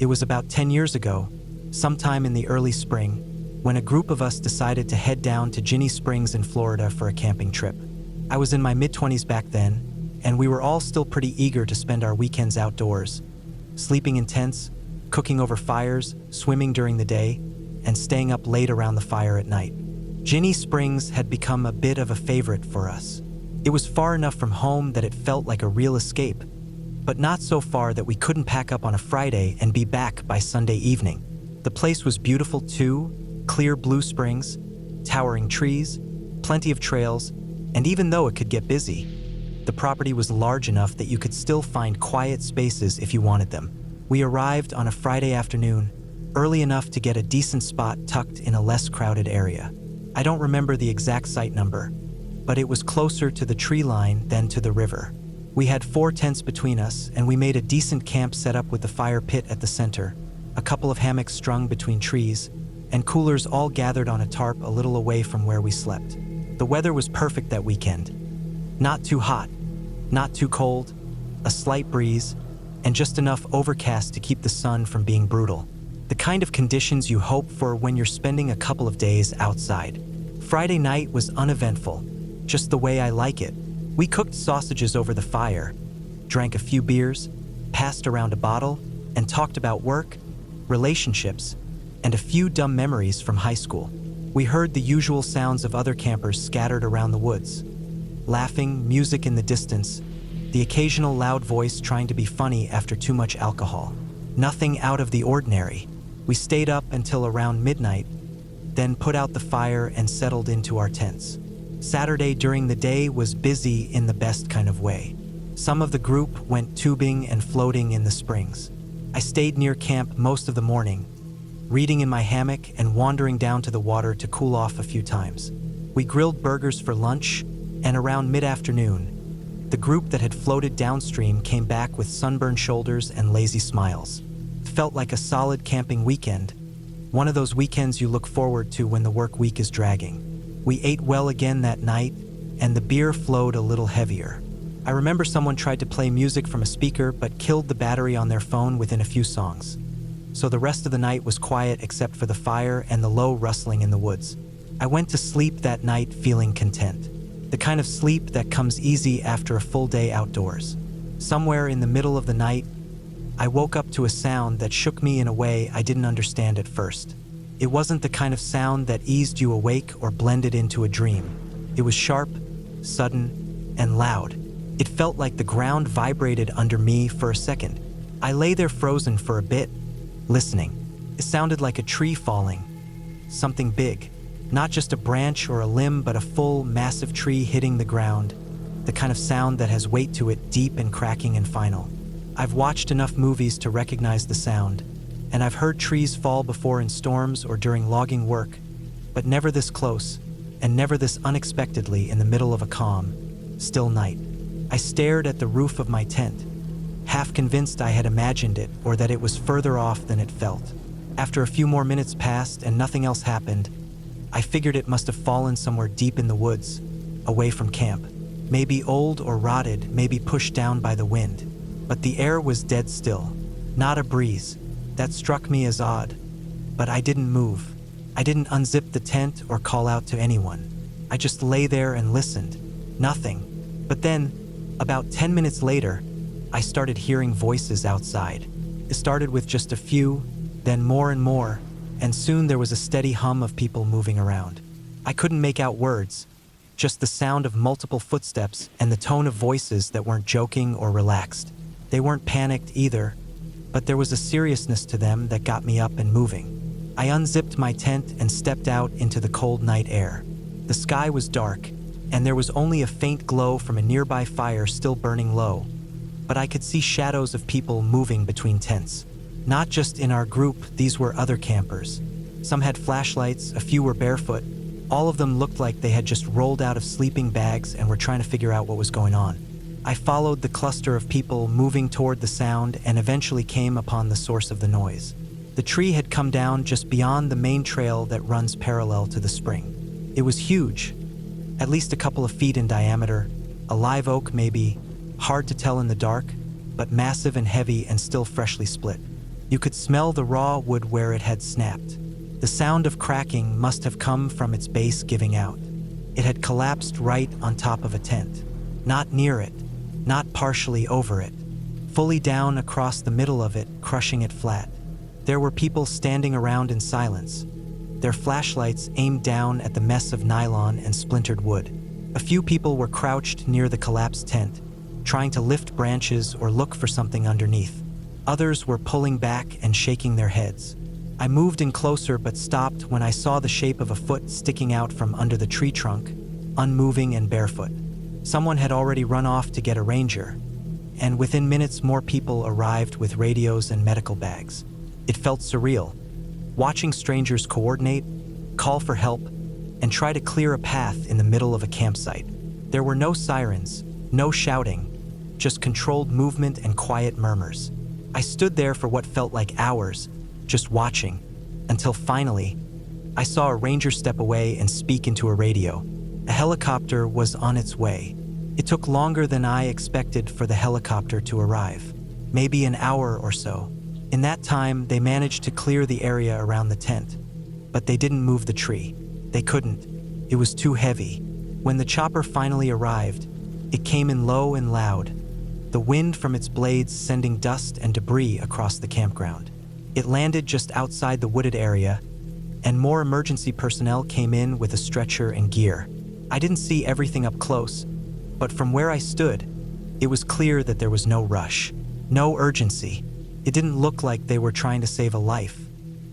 It was about 10 years ago, sometime in the early spring, when a group of us decided to head down to Ginny Springs in Florida for a camping trip. I was in my mid-20s back then, and we were all still pretty eager to spend our weekends outdoors, sleeping in tents, cooking over fires, swimming during the day, and staying up late around the fire at night. Ginny Springs had become a bit of a favorite for us. It was far enough from home that it felt like a real escape, but not so far that we couldn't pack up on a Friday and be back by Sunday evening. The place was beautiful too, clear blue springs, towering trees, plenty of trails, and even though it could get busy, the property was large enough that you could still find quiet spaces if you wanted them. We arrived on a Friday afternoon, early enough to get a decent spot tucked in a less crowded area. I don't remember the exact site number, but it was closer to the tree line than to the river. We had 4 tents between us, and we made a decent camp setup with the fire pit at the center, a couple of hammocks strung between trees, and coolers all gathered on a tarp a little away from where we slept. The weather was perfect that weekend. Not too hot, not too cold, a slight breeze, and just enough overcast to keep the sun from being brutal. The kind of conditions you hope for when you're spending a couple of days outside. Friday night was uneventful, just the way I like it. We cooked sausages over the fire, drank a few beers, passed around a bottle, and talked about work, relationships, and a few dumb memories from high school. We heard the usual sounds of other campers scattered around the woods. Laughing, music in the distance, the occasional loud voice trying to be funny after too much alcohol. Nothing out of the ordinary. We stayed up until around midnight, then put out the fire and settled into our tents. Saturday during the day was busy in the best kind of way. Some of the group went tubing and floating in the springs. I stayed near camp most of the morning, reading in my hammock and wandering down to the water to cool off a few times. We grilled burgers for lunch, and around mid-afternoon, the group that had floated downstream came back with sunburned shoulders and lazy smiles. It felt like a solid camping weekend, one of those weekends you look forward to when the work week is dragging. We ate well again that night, and the beer flowed a little heavier. I remember someone tried to play music from a speaker but killed the battery on their phone within a few songs. So the rest of the night was quiet except for the fire and the low rustling in the woods. I went to sleep that night feeling content. The kind of sleep that comes easy after a full day outdoors. Somewhere in the middle of the night, I woke up to a sound that shook me in a way I didn't understand at first. It wasn't the kind of sound that eased you awake or blended into a dream. It was sharp, sudden, and loud. It felt like the ground vibrated under me for a second. I lay there frozen for a bit, listening. It sounded like a tree falling, something big. Not just a branch or a limb, but a full, massive tree hitting the ground, the kind of sound that has weight to it, deep and cracking and final. I've watched enough movies to recognize the sound, and I've heard trees fall before in storms or during logging work, but never this close, and never this unexpectedly in the middle of a calm, still night. I stared at the roof of my tent, half convinced I had imagined it or that it was further off than it felt. After a few more minutes passed and nothing else happened, I figured it must have fallen somewhere deep in the woods, away from camp. Maybe old or rotted, maybe pushed down by the wind. But the air was dead still, not a breeze. That struck me as odd, but I didn't move. I didn't unzip the tent or call out to anyone. I just lay there and listened. Nothing. But then, about 10 minutes later, I started hearing voices outside. It started with just a few, then more and more, and soon there was a steady hum of people moving around. I couldn't make out words, just the sound of multiple footsteps and the tone of voices that weren't joking or relaxed. They weren't panicked either, but there was a seriousness to them that got me up and moving. I unzipped my tent and stepped out into the cold night air. The sky was dark, and there was only a faint glow from a nearby fire still burning low, but I could see shadows of people moving between tents. Not just in our group, these were other campers. Some had flashlights, a few were barefoot. All of them looked like they had just rolled out of sleeping bags and were trying to figure out what was going on. I followed the cluster of people moving toward the sound and eventually came upon the source of the noise. The tree had come down just beyond the main trail that runs parallel to the spring. It was huge, at least a couple of feet in diameter, a live oak maybe, hard to tell in the dark, but massive and heavy and still freshly split. You could smell the raw wood where it had snapped. The sound of cracking must have come from its base giving out. It had collapsed right on top of a tent. Not near it, not partially over it. Fully down across the middle of it, crushing it flat. There were people standing around in silence, their flashlights aimed down at the mess of nylon and splintered wood. A few people were crouched near the collapsed tent, trying to lift branches or look for something underneath. Others were pulling back and shaking their heads. I moved in closer but stopped when I saw the shape of a foot sticking out from under the tree trunk, unmoving and barefoot. Someone had already run off to get a ranger, and within minutes more people arrived with radios and medical bags. It felt surreal, watching strangers coordinate, call for help, and try to clear a path in the middle of a campsite. There were no sirens, no shouting, just controlled movement and quiet murmurs. I stood there for what felt like hours, just watching, until finally, I saw a ranger step away and speak into a radio. A helicopter was on its way. It took longer than I expected for the helicopter to arrive, maybe an hour or so. In that time, they managed to clear the area around the tent, but they didn't move the tree. They couldn't. It was too heavy. When the chopper finally arrived, it came in low and loud, the wind from its blades sending dust and debris across the campground. It landed just outside the wooded area, and more emergency personnel came in with a stretcher and gear. I didn't see everything up close, but from where I stood, it was clear that there was no rush, no urgency. It didn't look like they were trying to save a life.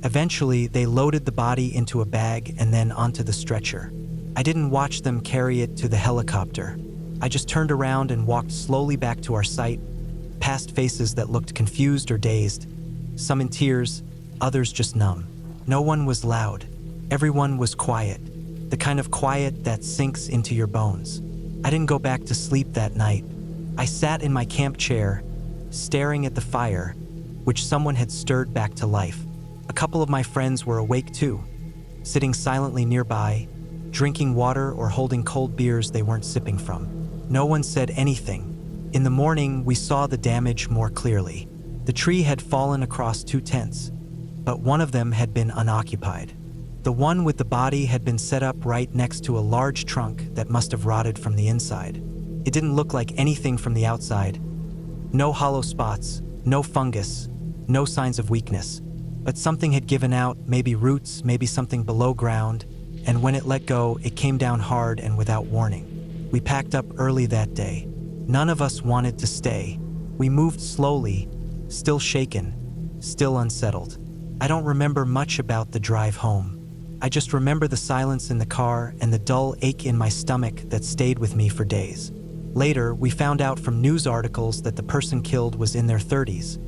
Eventually, they loaded the body into a bag and then onto the stretcher. I didn't watch them carry it to the helicopter. I just turned around and walked slowly back to our site, past faces that looked confused or dazed, some in tears, others just numb. No one was loud. Everyone was quiet, the kind of quiet that sinks into your bones. I didn't go back to sleep that night. I sat in my camp chair, staring at the fire, which someone had stirred back to life. A couple of my friends were awake too, sitting silently nearby, drinking water or holding cold beers they weren't sipping from. No one said anything. In the morning, we saw the damage more clearly. The tree had fallen across 2 tents, but one of them had been unoccupied. The one with the body had been set up right next to a large trunk that must have rotted from the inside. It didn't look like anything from the outside. No hollow spots, no fungus, no signs of weakness. But something had given out, maybe roots, maybe something below ground, and when it let go, it came down hard and without warning. We packed up early that day. None of us wanted to stay. We moved slowly, still shaken, still unsettled. I don't remember much about the drive home. I just remember the silence in the car and the dull ache in my stomach that stayed with me for days. Later, we found out from news articles that the person killed was in their 30s,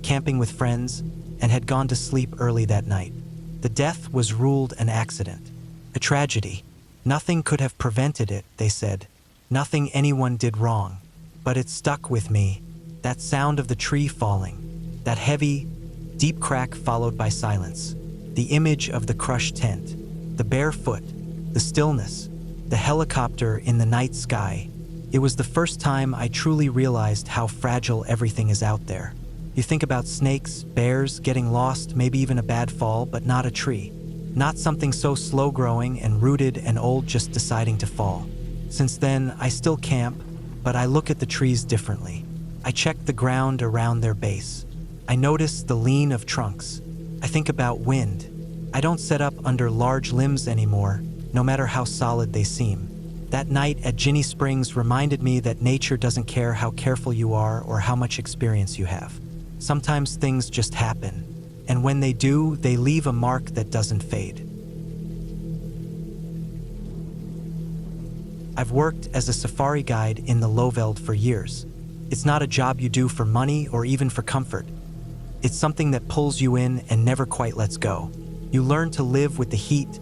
camping with friends, and had gone to sleep early that night. The death was ruled an accident, a tragedy. Nothing could have prevented it, they said. Nothing anyone did wrong. But it stuck with me, that sound of the tree falling, that heavy, deep crack followed by silence, the image of the crushed tent, the bare foot, the stillness, the helicopter in the night sky. It was the first time I truly realized how fragile everything is out there. You think about snakes, bears, getting lost, maybe even a bad fall, but not a tree. Not something so slow-growing and rooted and old just deciding to fall. Since then, I still camp, but I look at the trees differently. I check the ground around their base. I notice the lean of trunks. I think about wind. I don't set up under large limbs anymore, no matter how solid they seem. That night at Ginny Springs reminded me that nature doesn't care how careful you are or how much experience you have. Sometimes things just happen, and when they do, they leave a mark that doesn't fade. I've worked as a safari guide in the Lowveld for years. It's not a job you do for money or even for comfort. It's something that pulls you in and never quite lets go. You learn to live with the heat,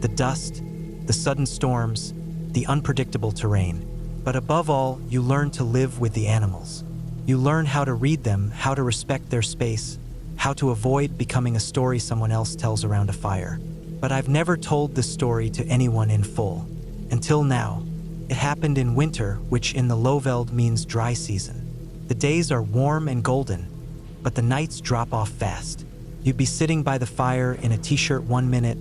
the dust, the sudden storms, the unpredictable terrain. But above all, you learn to live with the animals. You learn how to read them, how to respect their space, how to avoid becoming a story someone else tells around a fire. But I've never told this story to anyone in full. Until now. It happened in winter, which in the Lowveld means dry season. The days are warm and golden, but the nights drop off fast. You'd be sitting by the fire in a t-shirt 1 minute,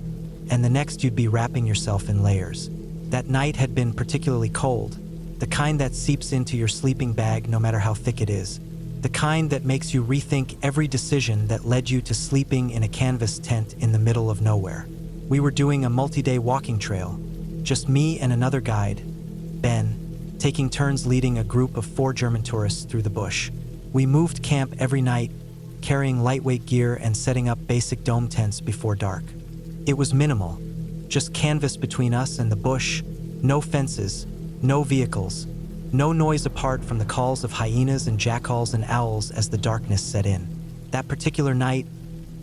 and the next you'd be wrapping yourself in layers. That night had been particularly cold, the kind that seeps into your sleeping bag no matter how thick it is, the kind that makes you rethink every decision that led you to sleeping in a canvas tent in the middle of nowhere. We were doing a multi-day walking trail, just me and another guide, Ben, taking turns leading a group of 4 German tourists through the bush. We moved camp every night, carrying lightweight gear and setting up basic dome tents before dark. It was minimal, just canvas between us and the bush, no fences, no vehicles, no noise apart from the calls of hyenas and jackals and owls as the darkness set in. That particular night,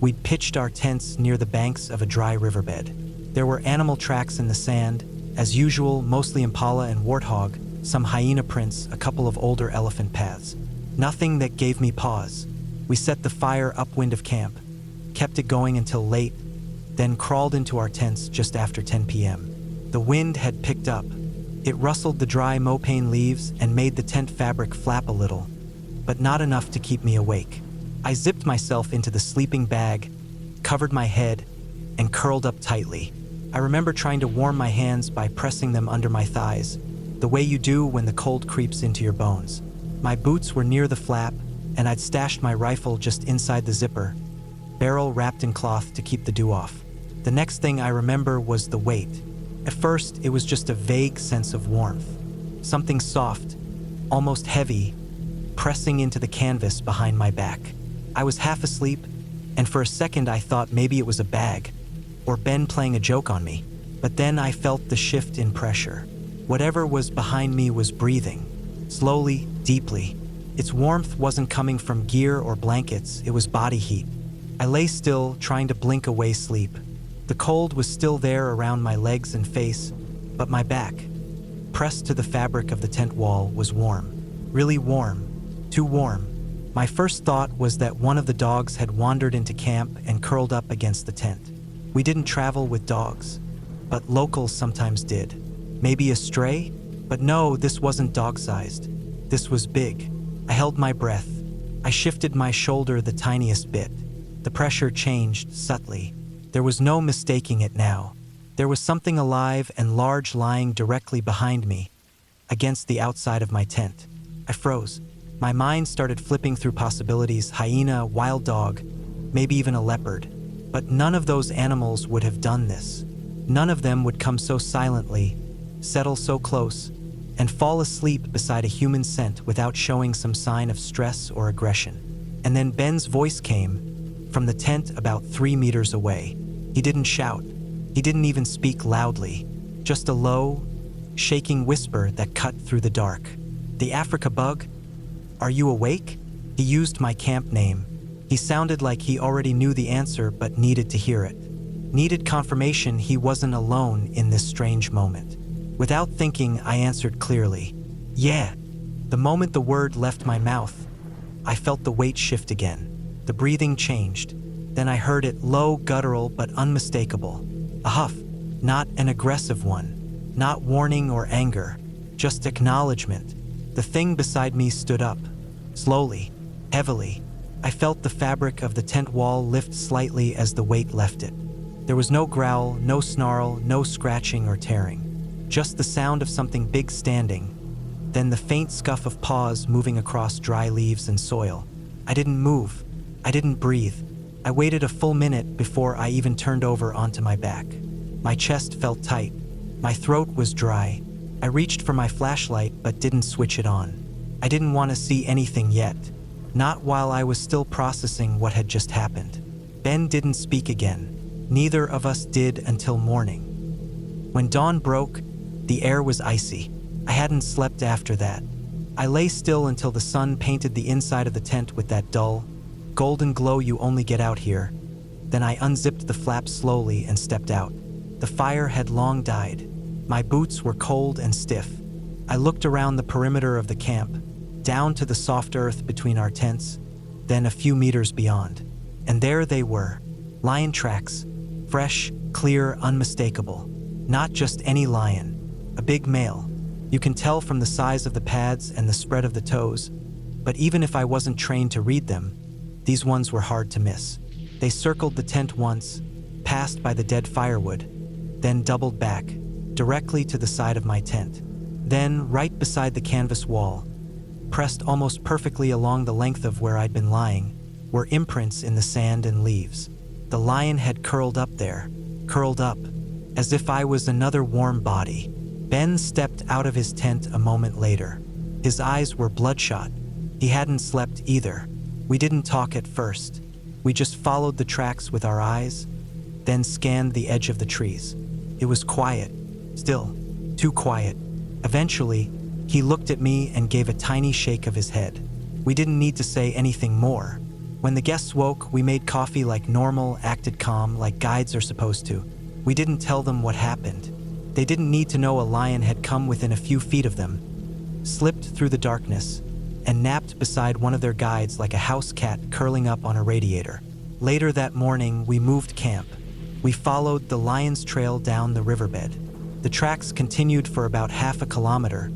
we'd pitched our tents near the banks of a dry riverbed. There were animal tracks in the sand, as usual, mostly impala and warthog, some hyena prints, a couple of older elephant paths. Nothing that gave me pause. We set the fire upwind of camp, kept it going until late, then crawled into our tents just after 10 p.m. The wind had picked up. It rustled the dry mopane leaves and made the tent fabric flap a little, but not enough to keep me awake. I zipped myself into the sleeping bag, covered my head, and curled up tightly. I remember trying to warm my hands by pressing them under my thighs, the way you do when the cold creeps into your bones. My boots were near the flap, and I'd stashed my rifle just inside the zipper, barrel wrapped in cloth to keep the dew off. The next thing I remember was the weight. At first, it was just a vague sense of warmth, something soft, almost heavy, pressing into the canvas behind my back. I was half asleep, and for a second I thought maybe it was a bag, or Ben playing a joke on me. But then I felt the shift in pressure. Whatever was behind me was breathing, slowly, deeply. Its warmth wasn't coming from gear or blankets, it was body heat. I lay still, trying to blink away sleep. The cold was still there around my legs and face, but my back, pressed to the fabric of the tent wall, was warm. Really warm. Too warm. My first thought was that one of the dogs had wandered into camp and curled up against the tent. We didn't travel with dogs, but locals sometimes did. Maybe a stray? But no, this wasn't dog-sized. This was big. I held my breath. I shifted my shoulder the tiniest bit. The pressure changed subtly. There was no mistaking it now. There was something alive and large lying directly behind me, against the outside of my tent. I froze. My mind started flipping through possibilities: hyena, wild dog, maybe even a leopard. But none of those animals would have done this. None of them would come so silently, settle so close, and fall asleep beside a human scent without showing some sign of stress or aggression. And then Ben's voice came from the tent about 3 meters away. He didn't shout. He didn't even speak loudly. Just a low, shaking whisper that cut through the dark. "The Africa bug? Are you awake?" He used my camp name. He sounded like he already knew the answer but needed to hear it. Needed confirmation he wasn't alone in this strange moment. Without thinking, I answered clearly, "Yeah." The moment the word left my mouth, I felt the weight shift again. The breathing changed. Then I heard it, low, guttural, but unmistakable. A huff, not an aggressive one, not warning or anger, just acknowledgement. The thing beside me stood up, slowly, heavily. I felt the fabric of the tent wall lift slightly as the weight left it. There was no growl, no snarl, no scratching or tearing. Just the sound of something big standing, then the faint scuff of paws moving across dry leaves and soil. I didn't move. I didn't breathe. I waited a full minute before I even turned over onto my back. My chest felt tight. My throat was dry. I reached for my flashlight but didn't switch it on. I didn't want to see anything yet. Not while I was still processing what had just happened. Ben didn't speak again. Neither of us did until morning. When dawn broke, the air was icy. I hadn't slept after that. I lay still until the sun painted the inside of the tent with that dull, golden glow you only get out here. Then I unzipped the flap slowly and stepped out. The fire had long died. My boots were cold and stiff. I looked around the perimeter of the camp, down to the soft earth between our tents, then a few meters beyond. And there they were, lion tracks, fresh, clear, unmistakable. Not just any lion, a big male. You can tell from the size of the pads and the spread of the toes, but even if I wasn't trained to read them, These ones were hard to miss. They circled the tent once, passed by the dead firewood, then doubled back, directly to the side of my tent. Then, right beside the canvas wall, pressed almost perfectly along the length of where I'd been lying, were imprints in the sand and leaves. The lion had curled up there, curled up, as if I was another warm body. Ben stepped out of his tent a moment later. His eyes were bloodshot. He hadn't slept either. We didn't talk at first. We just followed the tracks with our eyes, then scanned the edge of the trees. It was quiet, still, too quiet. Eventually, he looked at me and gave a tiny shake of his head. We didn't need to say anything more. When the guests woke, we made coffee like normal, acted calm, like guides are supposed to. We didn't tell them what happened. They didn't need to know a lion had come within a few feet of them, slipped through the darkness, and napped beside one of their guides like a house cat curling up on a radiator. Later that morning, we moved camp. We followed the lion's trail down the riverbed. The tracks continued for about half a kilometer,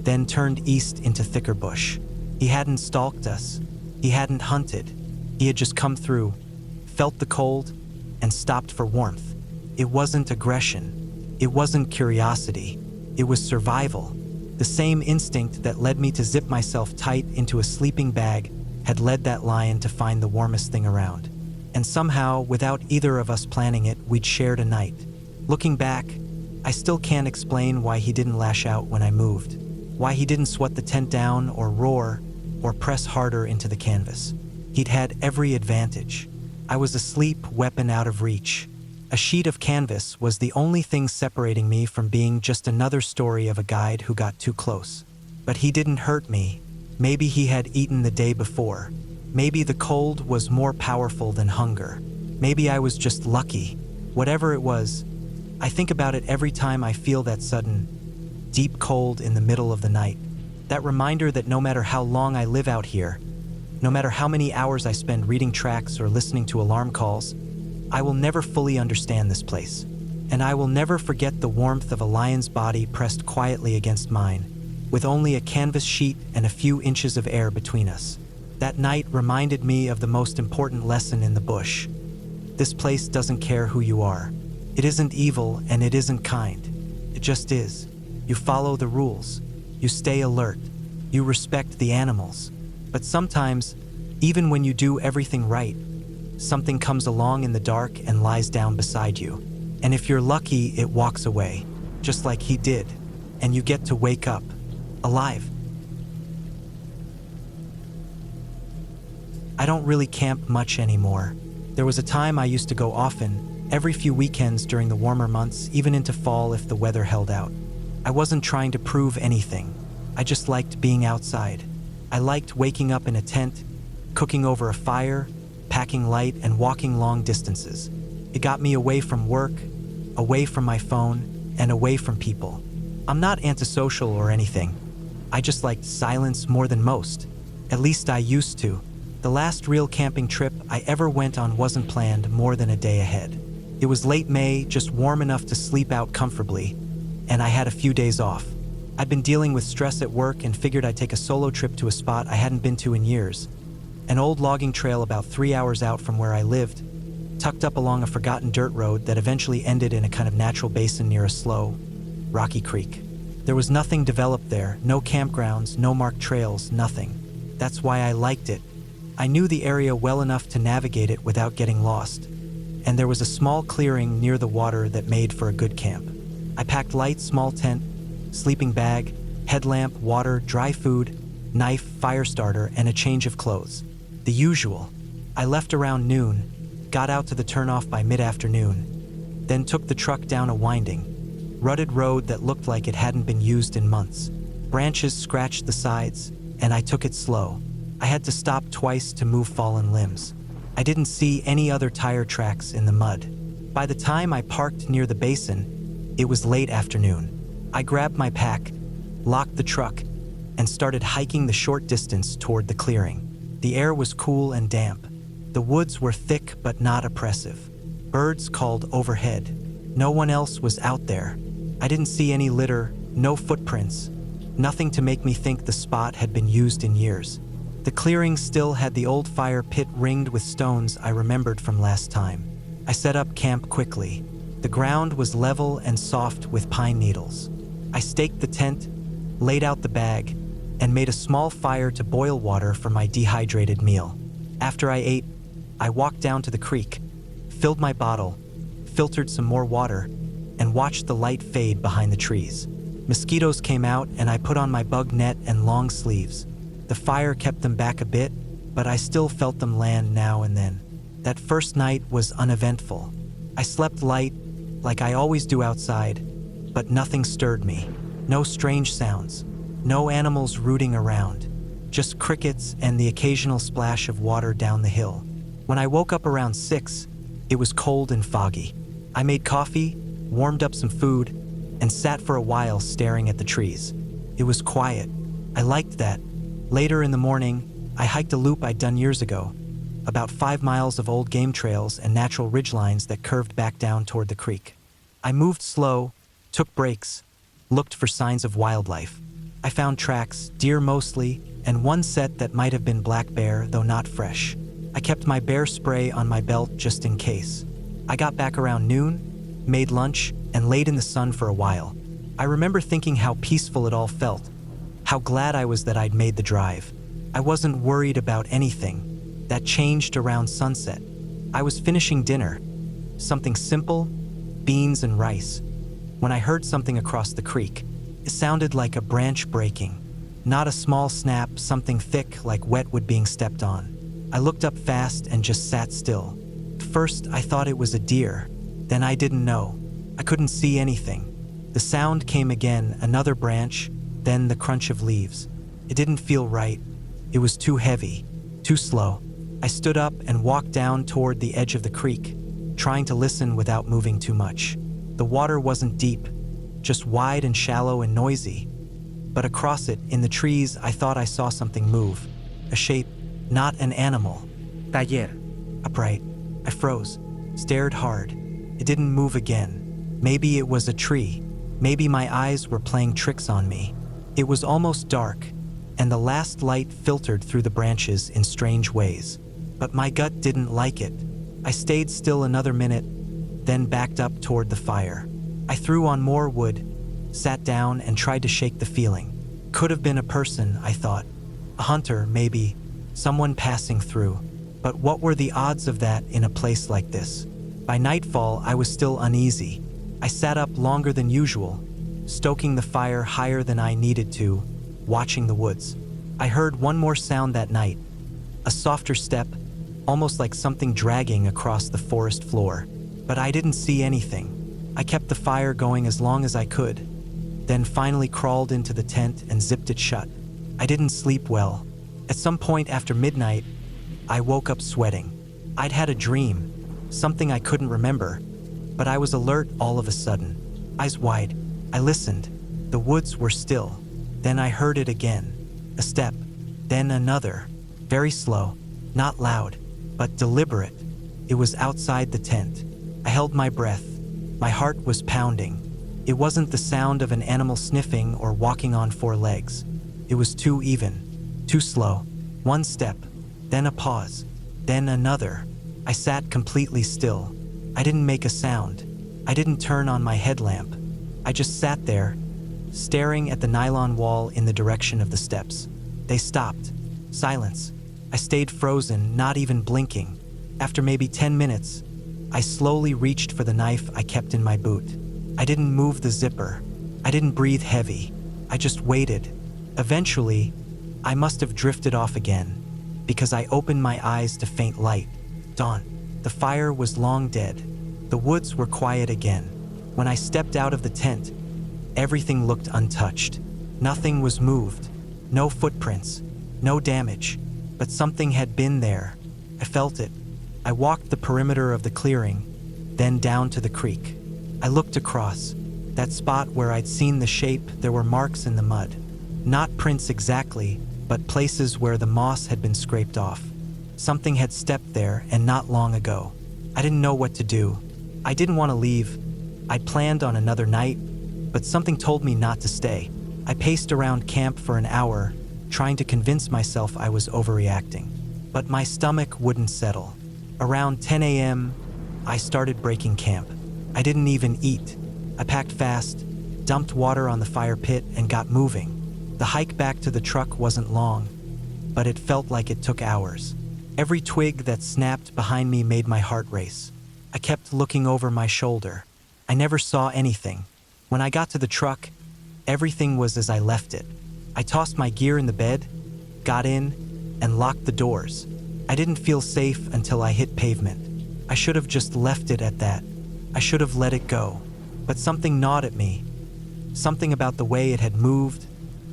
then turned east into thicker bush. He hadn't stalked us. He hadn't hunted. He had just come through, felt the cold, and stopped for warmth. It wasn't aggression. It wasn't curiosity. It was survival. The same instinct that led me to zip myself tight into a sleeping bag had led that lion to find the warmest thing around. And somehow, without either of us planning it, we'd shared a night. Looking back, I still can't explain why he didn't lash out when I moved, why he didn't swat the tent down or roar or press harder into the canvas. He'd had every advantage. I was asleep, weapon out of reach. A sheet of canvas was the only thing separating me from being just another story of a guide who got too close. But he didn't hurt me. Maybe he had eaten the day before. Maybe the cold was more powerful than hunger. Maybe I was just lucky. Whatever it was, I think about it every time I feel that sudden, deep cold in the middle of the night. That reminder that no matter how long I live out here, no matter how many hours I spend reading tracks or listening to alarm calls, I will never fully understand this place. And I will never forget the warmth of a lion's body pressed quietly against mine, with only a canvas sheet and a few inches of air between us. That night reminded me of the most important lesson in the bush. This place doesn't care who you are. It isn't evil and it isn't kind. It just is. You follow the rules. You stay alert. You respect the animals. But sometimes, even when you do everything right, something comes along in the dark and lies down beside you. And if you're lucky, it walks away, just like he did, and you get to wake up, alive. I don't really camp much anymore. There was a time I used to go often, every few weekends during the warmer months, even into fall if the weather held out. I wasn't trying to prove anything. I just liked being outside. I liked waking up in a tent, cooking over a fire, packing light, and walking long distances. It got me away from work, away from my phone, and away from people. I'm not antisocial or anything. I just liked silence more than most. At least I used to. The last real camping trip I ever went on wasn't planned more than a day ahead. It was late May, just warm enough to sleep out comfortably, and I had a few days off. I'd been dealing with stress at work and figured I'd take a solo trip to a spot I hadn't been to in years. An old logging trail about 3 hours out from where I lived, tucked up along a forgotten dirt road that eventually ended in a kind of natural basin near a slow, rocky creek. There was nothing developed there, no campgrounds, no marked trails, nothing. That's why I liked it. I knew the area well enough to navigate it without getting lost, and there was a small clearing near the water that made for a good camp. I packed light, small tent, sleeping bag, headlamp, water, dry food, knife, fire starter, and a change of clothes. The usual. I left around noon, got out to the turnoff by mid-afternoon, then took the truck down a winding, rutted road that looked like it hadn't been used in months. Branches scratched the sides, and I took it slow. I had to stop twice to move fallen limbs. I didn't see any other tire tracks in the mud. By the time I parked near the basin, it was late afternoon. I grabbed my pack, locked the truck, and started hiking the short distance toward the clearing. The air was cool and damp. The woods were thick but not oppressive. Birds called overhead. No one else was out there. I didn't see any litter, no footprints, nothing to make me think the spot had been used in years. The clearing still had the old fire pit ringed with stones I remembered from last time. I set up camp quickly. The ground was level and soft with pine needles. I staked the tent, laid out the bag, and made a small fire to boil water for my dehydrated meal. After I ate, I walked down to the creek, filled my bottle, filtered some more water, and watched the light fade behind the trees. Mosquitoes came out and I put on my bug net and long sleeves. The fire kept them back a bit, but I still felt them land now and then. That first night was uneventful. I slept light, like I always do outside, but nothing stirred me. No strange sounds, no animals rooting around, just crickets and the occasional splash of water down the hill. When I woke up around 6, it was cold and foggy. I made coffee, warmed up some food, and sat for a while staring at the trees. It was quiet. I liked that. Later in the morning, I hiked a loop I'd done years ago, about 5 miles of old game trails and natural ridgelines that curved back down toward the creek. I moved slow, took breaks, looked for signs of wildlife. I found tracks, deer mostly, and one set that might have been black bear, though not fresh. I kept my bear spray on my belt just in case. I got back around noon, made lunch, and laid in the sun for a while. I remember thinking how peaceful it all felt, how glad I was that I'd made the drive. I wasn't worried about anything. That changed around sunset. I was finishing dinner, something simple, beans and rice, when I heard something across the creek. It sounded like a branch breaking, not a small snap, something thick like wet wood being stepped on. I looked up fast and just sat still. First, I thought it was a deer. Then I didn't know. I couldn't see anything. The sound came again, another branch, then the crunch of leaves. It didn't feel right. It was too heavy, too slow. I stood up and walked down toward the edge of the creek, trying to listen without moving too much. The water wasn't deep, just wide and shallow and noisy. But across it, in the trees, I thought I saw something move. A shape, not an animal. Taller. Upright. I froze, stared hard. It didn't move again. Maybe it was a tree. Maybe my eyes were playing tricks on me. It was almost dark, and the last light filtered through the branches in strange ways. But my gut didn't like it. I stayed still another minute, then backed up toward the fire. I threw on more wood, sat down, and tried to shake the feeling. Could have been a person, I thought. A hunter, maybe. Someone passing through. But what were the odds of that in a place like this? By nightfall, I was still uneasy. I sat up longer than usual, stoking the fire higher than I needed to, watching the woods. I heard one more sound that night, a softer step, almost like something dragging across the forest floor. But I didn't see anything. I kept the fire going as long as I could, then finally crawled into the tent and zipped it shut. I didn't sleep well. At some point after midnight, I woke up sweating. I'd had a dream, something I couldn't remember, but I was alert all of a sudden. Eyes wide, I listened. The woods were still. Then I heard it again. A step, then another. Very slow, not loud, but deliberate. It was outside the tent. I held my breath. My heart was pounding. It wasn't the sound of an animal sniffing or walking on 4 legs. It was too even, too slow. One step, then a pause, then another. I sat completely still. I didn't make a sound. I didn't turn on my headlamp. I just sat there, staring at the nylon wall in the direction of the steps. They stopped. Silence. I stayed frozen, not even blinking. After maybe 10 minutes, I slowly reached for the knife I kept in my boot. I didn't move the zipper. I didn't breathe heavy. I just waited. Eventually, I must have drifted off again, because I opened my eyes to faint light. Dawn. The fire was long dead. The woods were quiet again. When I stepped out of the tent, everything looked untouched. Nothing was moved. No footprints. No damage. But something had been there. I felt it. I walked the perimeter of the clearing, then down to the creek. I looked across. That spot where I'd seen the shape, there were marks in the mud. Not prints exactly, but places where the moss had been scraped off. Something had stepped there, and not long ago. I didn't know what to do. I didn't want to leave. I'd planned on another night, but something told me not to stay. I paced around camp for an hour, trying to convince myself I was overreacting. But my stomach wouldn't settle. Around 10 a.m., I started breaking camp. I didn't even eat. I packed fast, dumped water on the fire pit, and got moving. The hike back to the truck wasn't long, but it felt like it took hours. Every twig that snapped behind me made my heart race. I kept looking over my shoulder. I never saw anything. When I got to the truck, everything was as I left it. I tossed my gear in the bed, got in, and locked the doors. I didn't feel safe until I hit pavement. I should have just left it at that. I should have let it go. But something gnawed at me. Something about the way it had moved,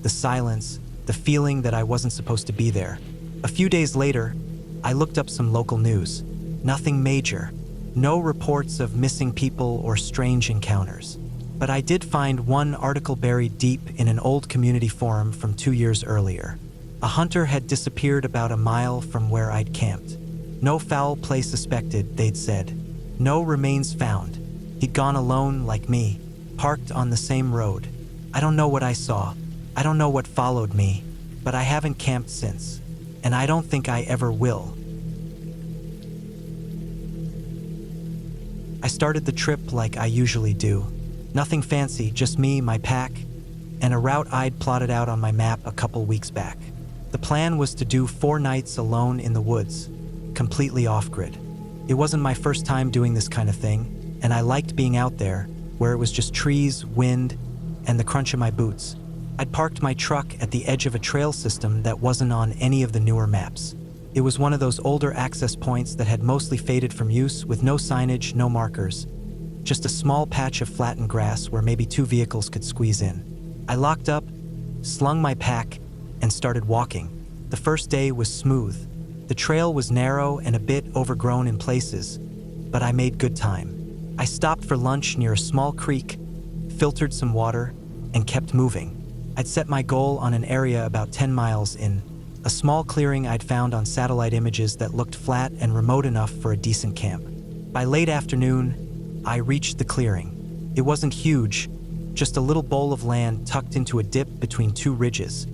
the silence, the feeling that I wasn't supposed to be there. A few days later, I looked up some local news. Nothing major. No reports of missing people or strange encounters. But I did find one article buried deep in an old community forum from 2 years earlier. A hunter had disappeared about a mile from where I'd camped. No foul play suspected, they'd said. No remains found. He'd gone alone like me, parked on the same road. I don't know what I saw. I don't know what followed me, but I haven't camped since, and I don't think I ever will. I started the trip like I usually do. Nothing fancy, just me, my pack, and a route I'd plotted out on my map a couple weeks back. The plan was to do 4 nights alone in the woods, completely off-grid. It wasn't my first time doing this kind of thing, and I liked being out there, where it was just trees, wind, and the crunch of my boots. I'd parked my truck at the edge of a trail system that wasn't on any of the newer maps. It was one of those older access points that had mostly faded from use, with no signage, no markers. Just a small patch of flattened grass where maybe 2 vehicles could squeeze in. I locked up, slung my pack, and started walking. The first day was smooth. The trail was narrow and a bit overgrown in places, but I made good time. I stopped for lunch near a small creek, filtered some water, and kept moving. I'd set my goal on an area about 10 miles in, a small clearing I'd found on satellite images that looked flat and remote enough for a decent camp. By late afternoon, I reached the clearing. It wasn't huge, just a little bowl of land tucked into a dip between 2 ridges,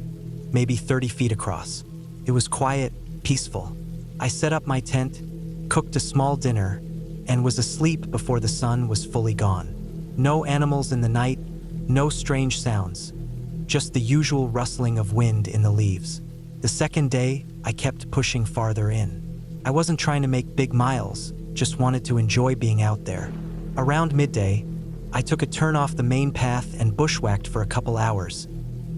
maybe 30 feet across. It was quiet, peaceful. I set up my tent, cooked a small dinner, and was asleep before the sun was fully gone. No animals in the night, no strange sounds, just the usual rustling of wind in the leaves. The second day, I kept pushing farther in. I wasn't trying to make big miles, just wanted to enjoy being out there. Around midday, I took a turn off the main path and bushwhacked for a couple hours,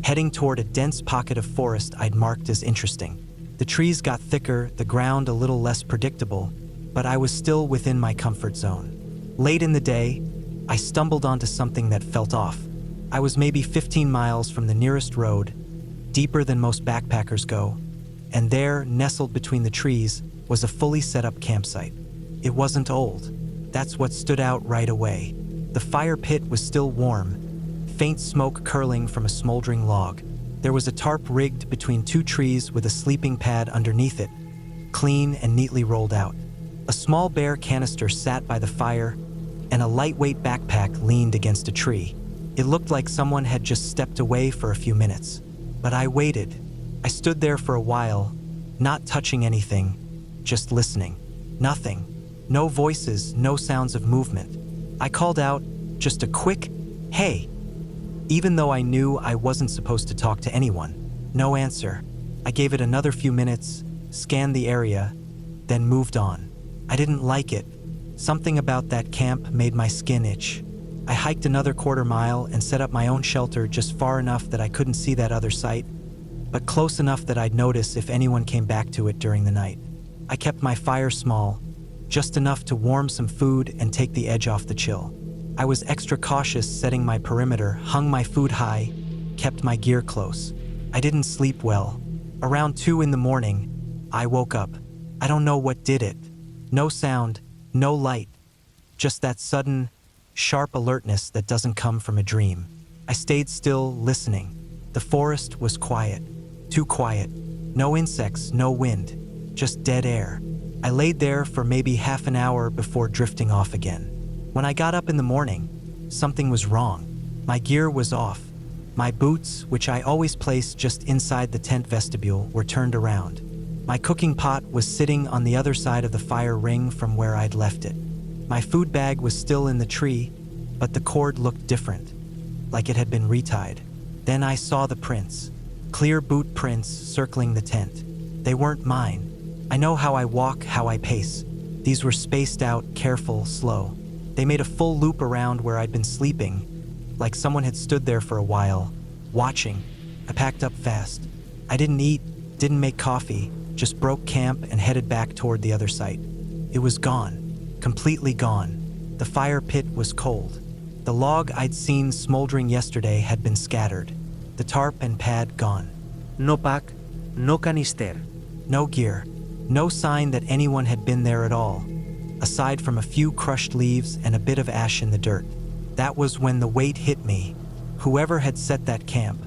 heading toward a dense pocket of forest I'd marked as interesting. The trees got thicker, the ground a little less predictable, but I was still within my comfort zone. Late in the day, I stumbled onto something that felt off. I was maybe 15 miles from the nearest road, deeper than most backpackers go, and there, nestled between the trees, was a fully set-up campsite. It wasn't old. That's what stood out right away. The fire pit was still warm, faint smoke curling from a smoldering log. There was a tarp rigged between 2 trees with a sleeping pad underneath it, clean and neatly rolled out. A small bare canister sat by the fire, and a lightweight backpack leaned against a tree. It looked like someone had just stepped away for a few minutes. But I waited. I stood there for a while, not touching anything, just listening. Nothing. No voices, no sounds of movement. I called out, just a quick, "Hey," even though I knew I wasn't supposed to talk to anyone. No answer. I gave it another few minutes, scanned the area, then moved on. I didn't like it. Something about that camp made my skin itch. I hiked another quarter mile and set up my own shelter just far enough that I couldn't see that other site, but close enough that I'd notice if anyone came back to it during the night. I kept my fire small, just enough to warm some food and take the edge off the chill. I was extra cautious setting my perimeter, hung my food high, kept my gear close. I didn't sleep well. Around 2 in the morning, I woke up. I don't know what did it. No sound, no light, just that sudden, sharp alertness that doesn't come from a dream. I stayed still, listening. The forest was quiet. Too quiet. No insects, no wind, just dead air. I laid there for maybe half an hour before drifting off again. When I got up in the morning, something was wrong. My gear was off. My boots, which I always placed just inside the tent vestibule, were turned around. My cooking pot was sitting on the other side of the fire ring from where I'd left it. My food bag was still in the tree, but the cord looked different, like it had been retied. Then I saw the prints, clear boot prints circling the tent. They weren't mine. I know how I walk, how I pace. These were spaced out, careful, slow. They made a full loop around where I'd been sleeping, like someone had stood there for a while, watching. I packed up fast. I didn't eat, didn't make coffee, just broke camp and headed back toward the other site. It was gone, completely gone. The fire pit was cold. The log I'd seen smoldering yesterday had been scattered. The tarp and pad gone. No pack, no canister. No gear. No sign that anyone had been there at all, aside from a few crushed leaves and a bit of ash in the dirt. That was when the weight hit me. Whoever had set that camp,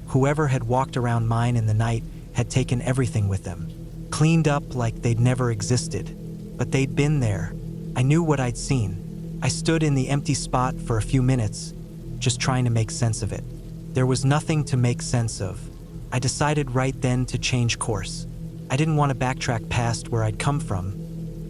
whoever had walked around mine in the night, had taken everything with them. Cleaned up like they'd never existed. But they'd been there. I knew what I'd seen. I stood in the empty spot for a few minutes, just trying to make sense of it. There was nothing to make sense of. I decided right then to change course. I didn't want to backtrack past where I'd come from,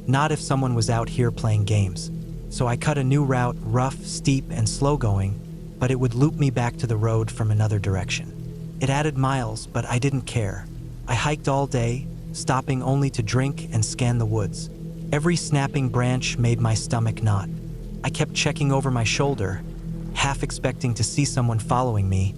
not if someone was out here playing games. So I cut a new route, rough, steep, and slow going, but it would loop me back to the road from another direction. It added miles, but I didn't care. I hiked all day, stopping only to drink and scan the woods. Every snapping branch made my stomach knot. I kept checking over my shoulder, half expecting to see someone following me,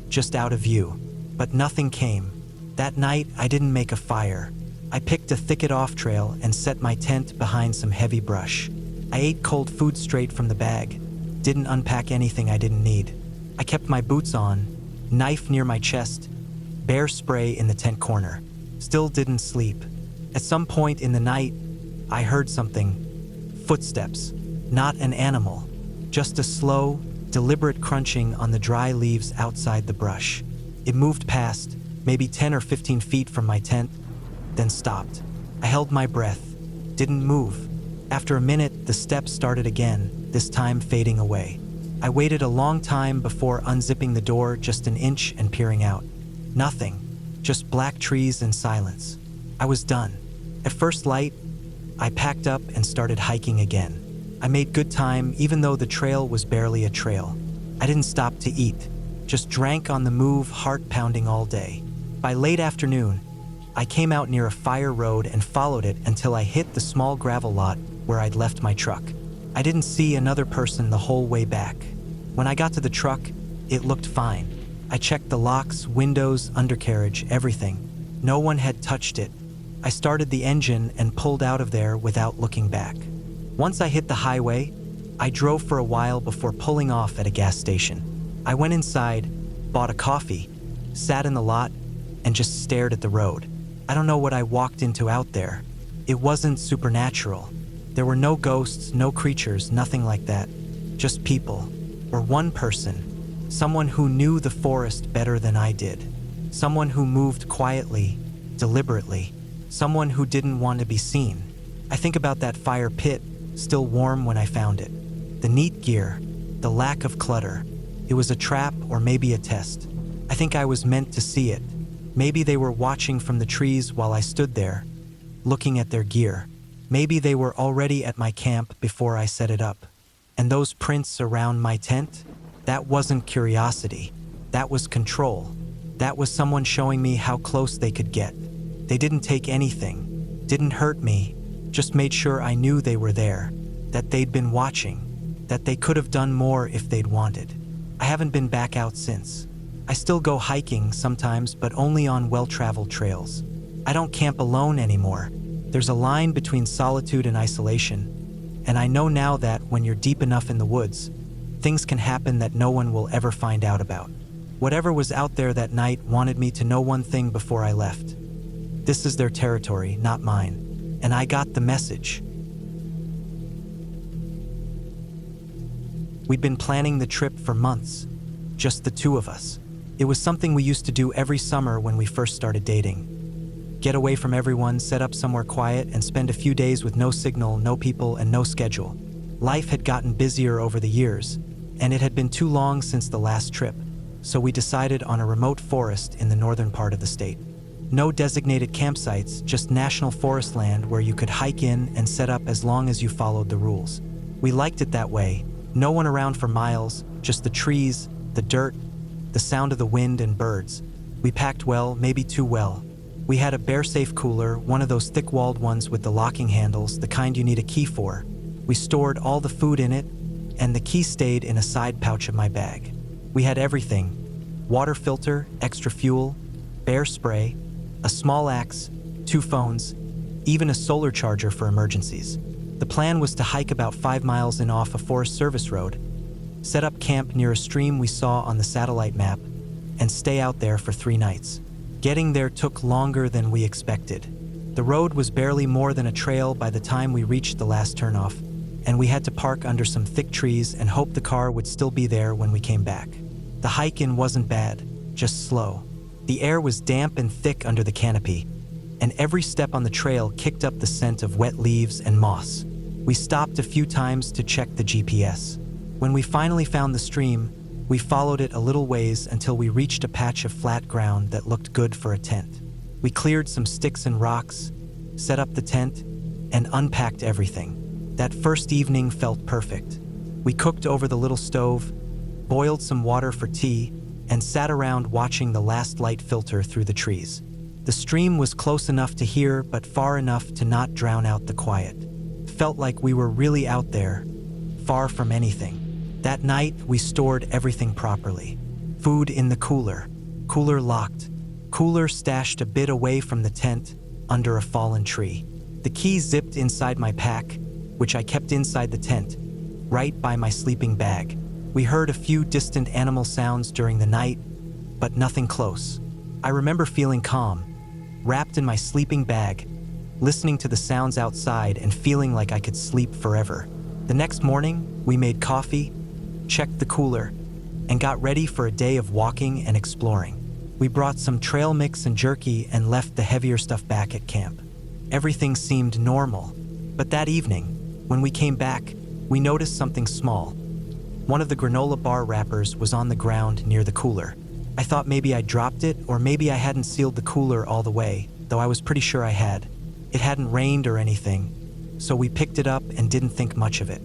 just out of view. But nothing came. That night, I didn't make a fire. I picked a thicket off trail and set my tent behind some heavy brush. I ate cold food straight from the bag. Didn't unpack anything I didn't need. I kept my boots on, knife near my chest, bear spray in the tent corner. Still didn't sleep. At some point in the night, I heard something. Footsteps. Not an animal. Just a slow, deliberate crunching on the dry leaves outside the brush. It moved past, maybe 10 or 15 feet from my tent, then stopped. I held my breath. Didn't move. After a minute, the steps started again, this time fading away. I waited a long time before unzipping the door just an inch and peering out. Nothing. Just black trees and silence. I was done. At first light, I packed up and started hiking again. I made good time even though the trail was barely a trail. I didn't stop to eat. Just drank on the move, heart pounding all day. By late afternoon, I came out near a fire road and followed it until I hit the small gravel lot where I'd left my truck. I didn't see another person the whole way back. When I got to the truck, it looked fine. I checked the locks, windows, undercarriage, everything. No one had touched it. I started the engine and pulled out of there without looking back. Once I hit the highway, I drove for a while before pulling off at a gas station. I went inside, bought a coffee, sat in the lot, and just stared at the road. I don't know what I walked into out there. It wasn't supernatural. There were no ghosts, no creatures, nothing like that. Just people. Or one person. Someone who knew the forest better than I did. Someone who moved quietly, deliberately. Someone who didn't want to be seen. I think about that fire pit, still warm when I found it. The neat gear, the lack of clutter. It was a trap or maybe a test. I think I was meant to see it. Maybe they were watching from the trees while I stood there, looking at their gear. Maybe they were already at my camp before I set it up. And those prints around my tent? That wasn't curiosity. That was control. That was someone showing me how close they could get. They didn't take anything, didn't hurt me, just made sure I knew they were there, that they'd been watching, that they could have done more if they'd wanted. I haven't been back out since. I still go hiking sometimes, but only on well-traveled trails. I don't camp alone anymore. There's a line between solitude and isolation, and I know now that when you're deep enough in the woods, things can happen that no one will ever find out about. Whatever was out there that night wanted me to know one thing before I left. This is their territory, not mine, and I got the message. We'd been planning the trip for months, just the two of us. It was something we used to do every summer when we first started dating. Get away from everyone, set up somewhere quiet, and spend a few days with no signal, no people, and no schedule. Life had gotten busier over the years, and it had been too long since the last trip. so we decided on a remote forest in the northern part of the state. No designated campsites, just national forest land where you could hike in and set up as long as you followed the rules. We liked it that way. No one around for miles, just the trees, the dirt, the sound of the wind and birds. We packed well, maybe too well. We had a bear-safe cooler, one of those thick-walled ones with the locking handles, the kind you need a key for. We stored all the food in it, and the key stayed in a side pouch of my bag. We had everything: water filter, extra fuel, bear spray, a small axe, 2 phones, even a solar charger for emergencies. The plan was to hike about 5 miles in off a Forest Service road, set up camp near a stream we saw on the satellite map, and stay out there for 3 nights. Getting there took longer than we expected. The road was barely more than a trail by the time we reached the last turnoff, and we had to park under some thick trees and hope the car would still be there when we came back. The hike-in wasn't bad, just slow. The air was damp and thick under the canopy, and every step on the trail kicked up the scent of wet leaves and moss. We stopped a few times to check the GPS. When we finally found the stream, we followed it a little ways until we reached a patch of flat ground that looked good for a tent. We cleared some sticks and rocks, set up the tent, and unpacked everything. That first evening felt perfect. We cooked over the little stove, boiled some water for tea, and sat around watching the last light filter through the trees. The stream was close enough to hear, but far enough to not drown out the quiet. Felt like we were really out there, far from anything. That night, we stored everything properly. Food in the cooler, cooler locked, cooler stashed a bit away from the tent, under a fallen tree. The key zipped inside my pack, which I kept inside the tent, right by my sleeping bag. We heard a few distant animal sounds during the night, but nothing close. I remember feeling calm, wrapped in my sleeping bag, listening to the sounds outside and feeling like I could sleep forever. The next morning, we made coffee, checked the cooler, and got ready for a day of walking and exploring. We brought some trail mix and jerky and left the heavier stuff back at camp. Everything seemed normal, but that evening, when we came back, we noticed something small. One of the granola bar wrappers was on the ground near the cooler. I thought maybe I dropped it, or maybe I hadn't sealed the cooler all the way, though I was pretty sure I had. It hadn't rained or anything, so we picked it up and didn't think much of it.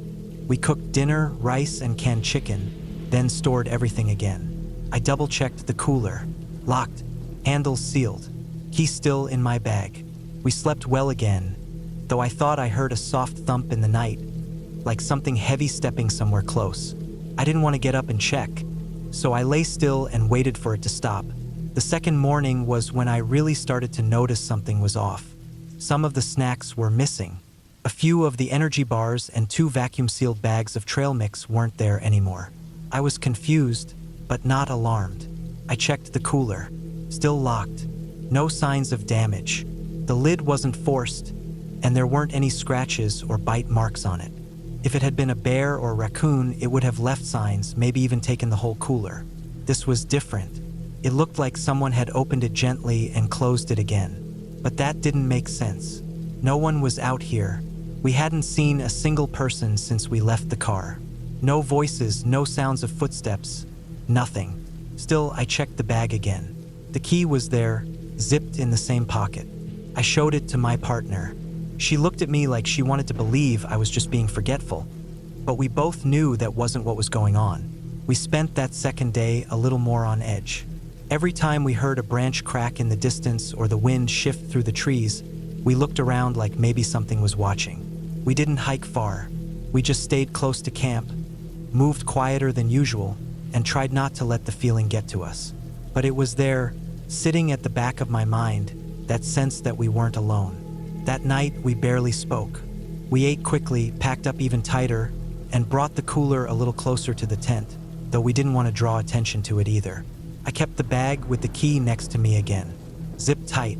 We cooked dinner, rice, and canned chicken, then stored everything again. I double-checked the cooler. Locked, handles sealed, key still in my bag. We slept well again, though I thought I heard a soft thump in the night, like something heavy stepping somewhere close. I didn't want to get up and check, so I lay still and waited for it to stop. The second morning was when I really started to notice something was off. Some of the snacks were missing. A few of the energy bars and 2 vacuum-sealed bags of trail mix weren't there anymore. I was confused, but not alarmed. I checked the cooler. Still locked. No signs of damage. The lid wasn't forced, and there weren't any scratches or bite marks on it. If it had been a bear or raccoon, it would have left signs, maybe even taken the whole cooler. This was different. It looked like someone had opened it gently and closed it again. But that didn't make sense. No one was out here. We hadn't seen a single person since we left the car. No voices, no sounds of footsteps, nothing. Still, I checked the bag again. The key was there, zipped in the same pocket. I showed it to my partner. She looked at me like she wanted to believe I was just being forgetful. But we both knew that wasn't what was going on. We spent that second day a little more on edge. Every time we heard a branch crack in the distance or the wind shift through the trees, we looked around like maybe something was watching. We didn't hike far. We just stayed close to camp, moved quieter than usual, and tried not to let the feeling get to us. But it was there, sitting at the back of my mind, that sense that we weren't alone. That night, we barely spoke. We ate quickly, packed up even tighter, and brought the cooler a little closer to the tent, though we didn't want to draw attention to it either. I kept the bag with the key next to me again, zipped tight.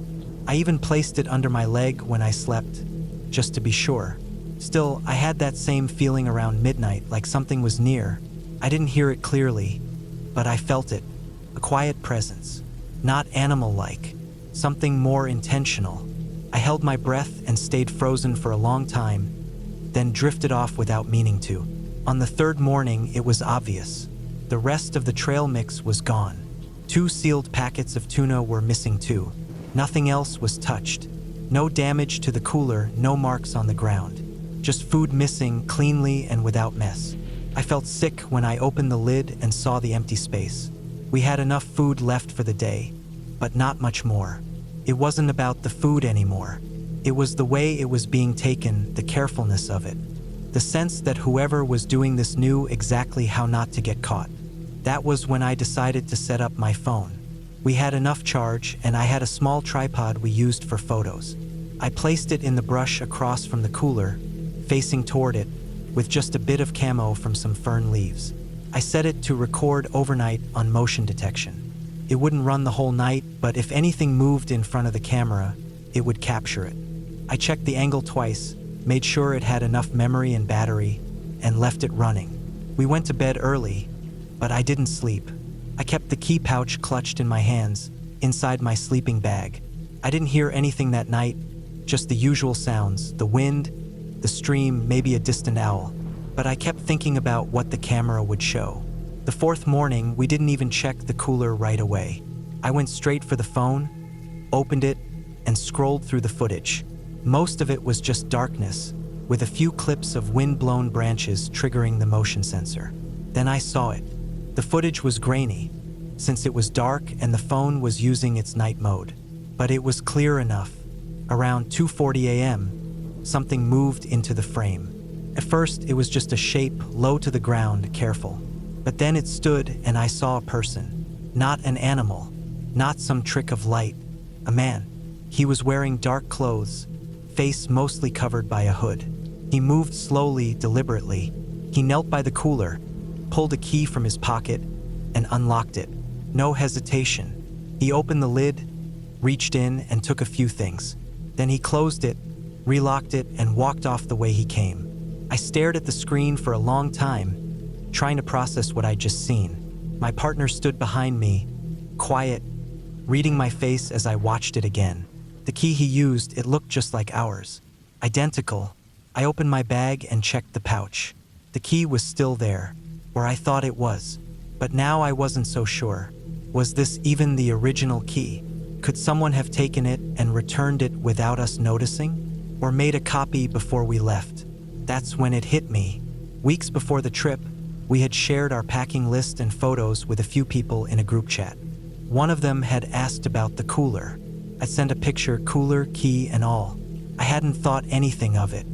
I even placed it under my leg when I slept, just to be sure. Still, I had that same feeling around midnight, like something was near. I didn't hear it clearly, but I felt it. A quiet presence. Not animal-like. Something more intentional. I held my breath and stayed frozen for a long time, then drifted off without meaning to. On the third morning, it was obvious. The rest of the trail mix was gone. 2 sealed packets of tuna were missing too. Nothing else was touched. No damage to the cooler, no marks on the ground. Just food missing cleanly and without mess. I felt sick when I opened the lid and saw the empty space. We had enough food left for the day, but not much more. It wasn't about the food anymore. It was the way it was being taken, the carefulness of it. The sense that whoever was doing this knew exactly how not to get caught. That was when I decided to set up my phone. We had enough charge, and I had a small tripod we used for photos. I placed it in the brush across from the cooler, facing toward it, with just a bit of camo from some fern leaves. I set it to record overnight on motion detection. It wouldn't run the whole night, but if anything moved in front of the camera, it would capture it. I checked the angle twice, made sure it had enough memory and battery, and left it running. We went to bed early, but I didn't sleep. I kept the key pouch clutched in my hands, inside my sleeping bag. I didn't hear anything that night, just the usual sounds, the wind, the stream, maybe a distant owl. But I kept thinking about what the camera would show. The 4th morning, we didn't even check the cooler right away. I went straight for the phone, opened it, and scrolled through the footage. Most of it was just darkness, with a few clips of wind-blown branches triggering the motion sensor. Then I saw it. The footage was grainy, since it was dark and the phone was using its night mode. But it was clear enough. Around 2:40 a.m., something moved into the frame. At first, it was just a shape, low to the ground, careful. But then it stood and I saw a person. Not an animal, not some trick of light. A man. He was wearing dark clothes, face mostly covered by a hood. He moved slowly, deliberately. He knelt by the cooler, pulled a key from his pocket, and unlocked it. No hesitation. He opened the lid, reached in, and took a few things. Then he closed it, relocked it, and walked off the way he came. I stared at the screen for a long time, trying to process what I'd just seen. My partner stood behind me, quiet, reading my face as I watched it again. The key he used, it looked just like ours. Identical. I opened my bag and checked the pouch. The key was still there, where I thought it was. But now I wasn't so sure. Was this even the original key? Could someone have taken it and returned it without us noticing? Or made a copy before we left? That's when it hit me. Weeks before the trip, we had shared our packing list and photos with a few people in a group chat. One of them had asked about the cooler. I sent a picture, cooler, key, and all. I hadn't thought anything of it.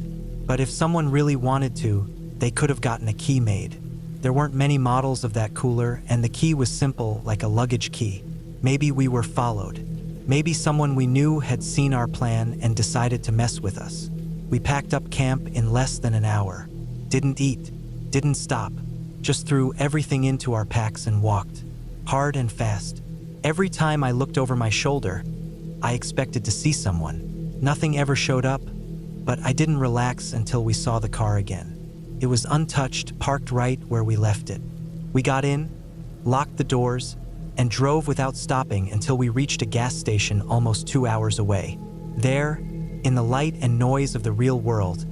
But if someone really wanted to, they could have gotten a key made. There weren't many models of that cooler, and the key was simple, like a luggage key. Maybe we were followed. Maybe someone we knew had seen our plan and decided to mess with us. We packed up camp in less than an hour. Didn't eat, didn't stop. Just threw everything into our packs and walked. Hard and fast. Every time I looked over my shoulder, I expected to see someone. Nothing ever showed up, but I didn't relax until we saw the car again. It was untouched, parked right where we left it. We got in, locked the doors, and drove without stopping until we reached a gas station almost 2 hours away. There, in the light and noise of the real world,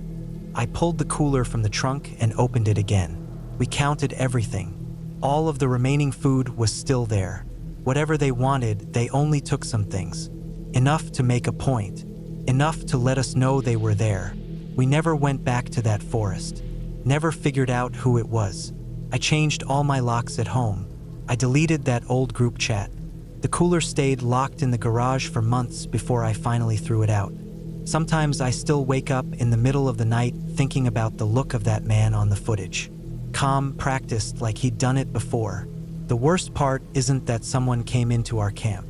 I pulled the cooler from the trunk and opened it again. We counted everything. All of the remaining food was still there. Whatever they wanted, they only took some things. Enough to make a point. Enough to let us know they were there. We never went back to that forest. Never figured out who it was. I changed all my locks at home. I deleted that old group chat. The cooler stayed locked in the garage for months before I finally threw it out. Sometimes I still wake up in the middle of the night thinking about the look of that man on the footage. Calm, practiced like he'd done it before. The worst part isn't that someone came into our camp.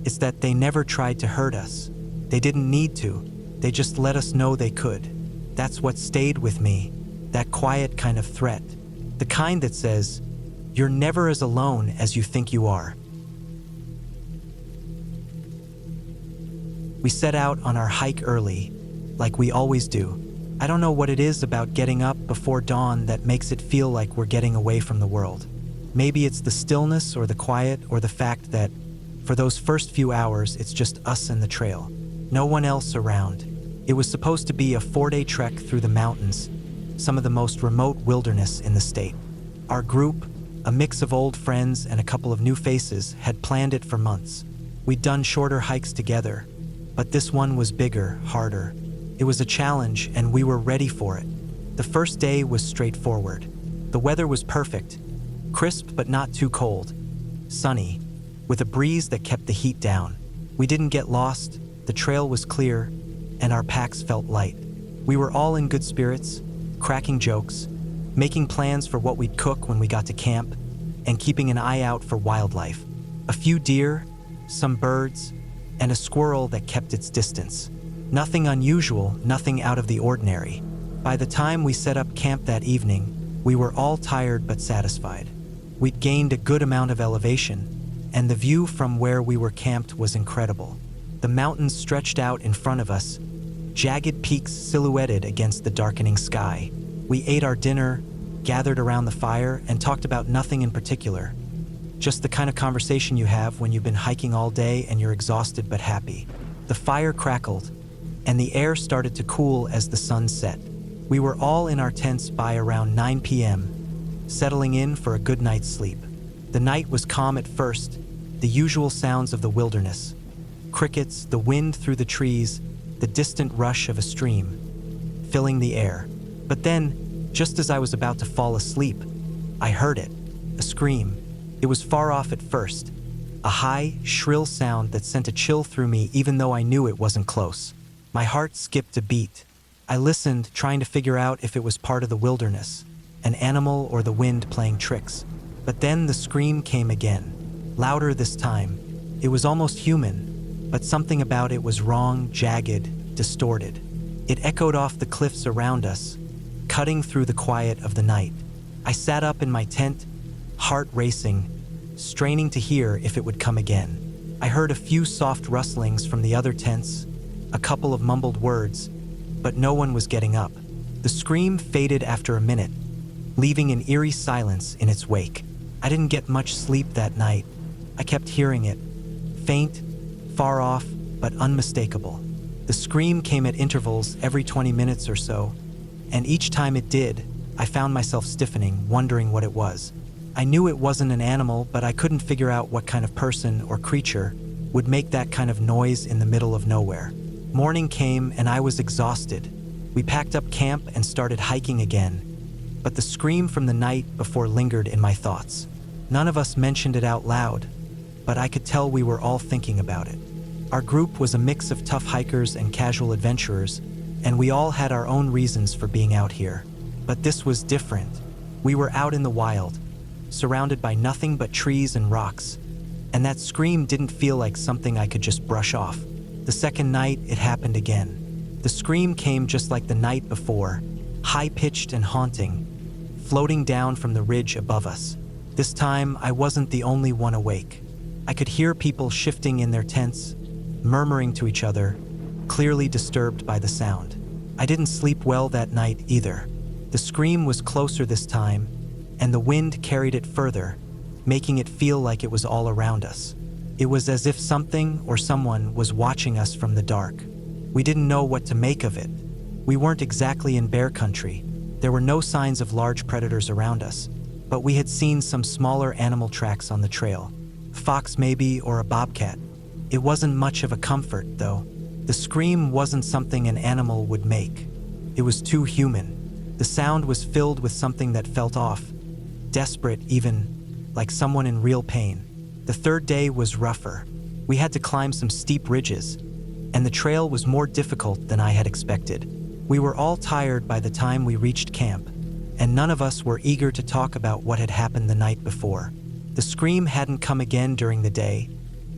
It's that they never tried to hurt us. They didn't need to. They just let us know they could. That's what stayed with me. That quiet kind of threat. The kind that says, you're never as alone as you think you are. We set out on our hike early, like we always do. I don't know what it is about getting up before dawn that makes it feel like we're getting away from the world. Maybe it's the stillness or the quiet or the fact that, for those first few hours, it's just us and the trail. No one else around. It was supposed to be a 4-day trek through the mountains, some of the most remote wilderness in the state. Our group, A mix of old friends and a couple of new faces had planned it for months. We'd done shorter hikes together, but this one was bigger, harder. It was a challenge, and we were ready for it. The first day was straightforward. The weather was perfect, crisp but not too cold, sunny, with a breeze that kept the heat down. We didn't get lost, the trail was clear, and our packs felt light. We were all in good spirits, cracking jokes, making plans for what we'd cook when we got to camp, and keeping an eye out for wildlife. A few deer, some birds, and a squirrel that kept its distance. Nothing unusual, nothing out of the ordinary. By the time we set up camp that evening, we were all tired but satisfied. We'd gained a good amount of elevation, and the view from where we were camped was incredible. The mountains stretched out in front of us, jagged peaks silhouetted against the darkening sky. We ate our dinner, gathered around the fire, and talked about nothing in particular. Just the kind of conversation you have when you've been hiking all day and you're exhausted but happy. The fire crackled, and the air started to cool as the sun set. We were all in our tents by around 9 p.m., settling in for a good night's sleep. The night was calm at first, the usual sounds of the wilderness. Crickets, the wind through the trees, the distant rush of a stream, filling the air. But then, just as I was about to fall asleep, I heard it, a scream. It was far off at first, a high, shrill sound that sent a chill through me even though I knew it wasn't close. My heart skipped a beat. I listened, trying to figure out if it was part of the wilderness, an animal or the wind playing tricks. But then the scream came again, louder this time. It was almost human, but something about it was wrong, jagged, distorted. It echoed off the cliffs around us, cutting through the quiet of the night. I sat up in my tent, heart racing, straining to hear if it would come again. I heard a few soft rustlings from the other tents, a couple of mumbled words, but no one was getting up. The scream faded after a minute, leaving an eerie silence in its wake. I didn't get much sleep that night. I kept hearing it, faint, far off, but unmistakable. The scream came at intervals every 20 minutes or so, and each time it did, I found myself stiffening, wondering what it was. I knew it wasn't an animal, but I couldn't figure out what kind of person or creature would make that kind of noise in the middle of nowhere. Morning came and I was exhausted. We packed up camp and started hiking again, but the scream from the night before lingered in my thoughts. None of us mentioned it out loud, but I could tell we were all thinking about it. Our group was a mix of tough hikers and casual adventurers, and we all had our own reasons for being out here. But this was different. We were out in the wild, surrounded by nothing but trees and rocks, and that scream didn't feel like something I could just brush off. The second night, it happened again. The scream came just like the night before, high-pitched and haunting, floating down from the ridge above us. This time, I wasn't the only one awake. I could hear people shifting in their tents, murmuring to each other, clearly disturbed by the sound. I didn't sleep well that night either. The scream was closer this time, and the wind carried it further, making it feel like it was all around us. It was as if something or someone was watching us from the dark. We didn't know what to make of it. We weren't exactly in bear country. There were no signs of large predators around us, but we had seen some smaller animal tracks on the trail. Fox maybe, or a bobcat. It wasn't much of a comfort, though. The scream wasn't something an animal would make. It was too human. The sound was filled with something that felt off, desperate even, like someone in real pain. The third day was rougher. We had to climb some steep ridges, and the trail was more difficult than I had expected. We were all tired by the time we reached camp, and none of us were eager to talk about what had happened the night before. The scream hadn't come again during the day,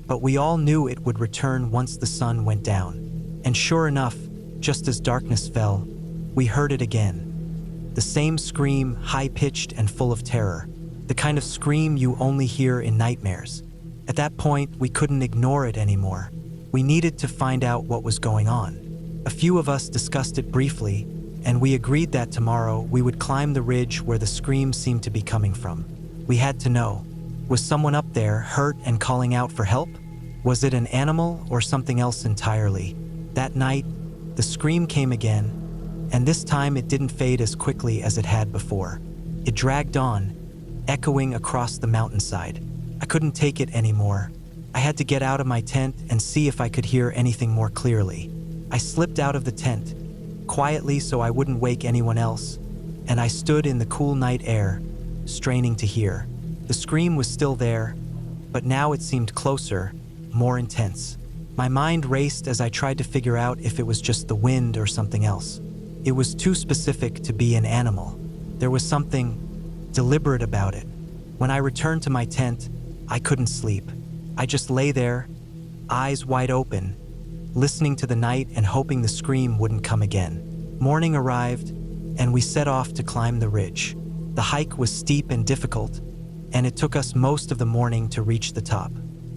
but we all knew it would return once the sun went down. And sure enough, just as darkness fell, we heard it again. The same scream, high-pitched and full of terror. The kind of scream you only hear in nightmares. At that point, we couldn't ignore it anymore. We needed to find out what was going on. A few of us discussed it briefly, and we agreed that tomorrow we would climb the ridge where the scream seemed to be coming from. We had to know. Was someone up there hurt and calling out for help? Was it an animal or something else entirely? That night, the scream came again, and this time it didn't fade as quickly as it had before. It dragged on, echoing across the mountainside. I couldn't take it anymore. I had to get out of my tent and see if I could hear anything more clearly. I slipped out of the tent, quietly so I wouldn't wake anyone else, and I stood in the cool night air, straining to hear. The scream was still there, but now it seemed closer, more intense. My mind raced as I tried to figure out if it was just the wind or something else. It was too specific to be an animal. There was something deliberate about it. When I returned to my tent, I couldn't sleep. I just lay there, eyes wide open, listening to the night and hoping the scream wouldn't come again. Morning arrived, and we set off to climb the ridge. The hike was steep and difficult, and it took us most of the morning to reach the top.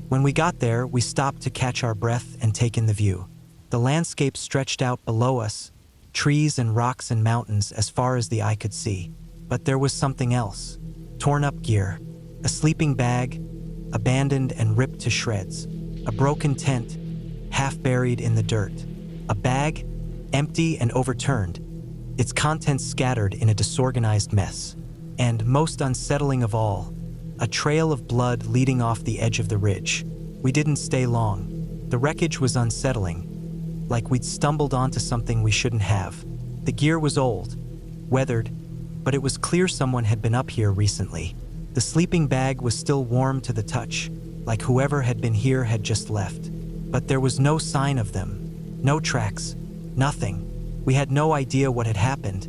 When we got there, we stopped to catch our breath and take in the view. The landscape stretched out below us, trees and rocks and mountains as far as the eye could see. But there was something else. Torn up gear, a sleeping bag, abandoned and ripped to shreds, a broken tent, half buried in the dirt, a bag, empty and overturned, its contents scattered in a disorganized mess. And most unsettling of all, a trail of blood leading off the edge of the ridge. We didn't stay long. The wreckage was unsettling, like we'd stumbled onto something we shouldn't have. The gear was old, weathered, but it was clear someone had been up here recently. The sleeping bag was still warm to the touch, like whoever had been here had just left. But there was no sign of them, no tracks, nothing. We had no idea what had happened,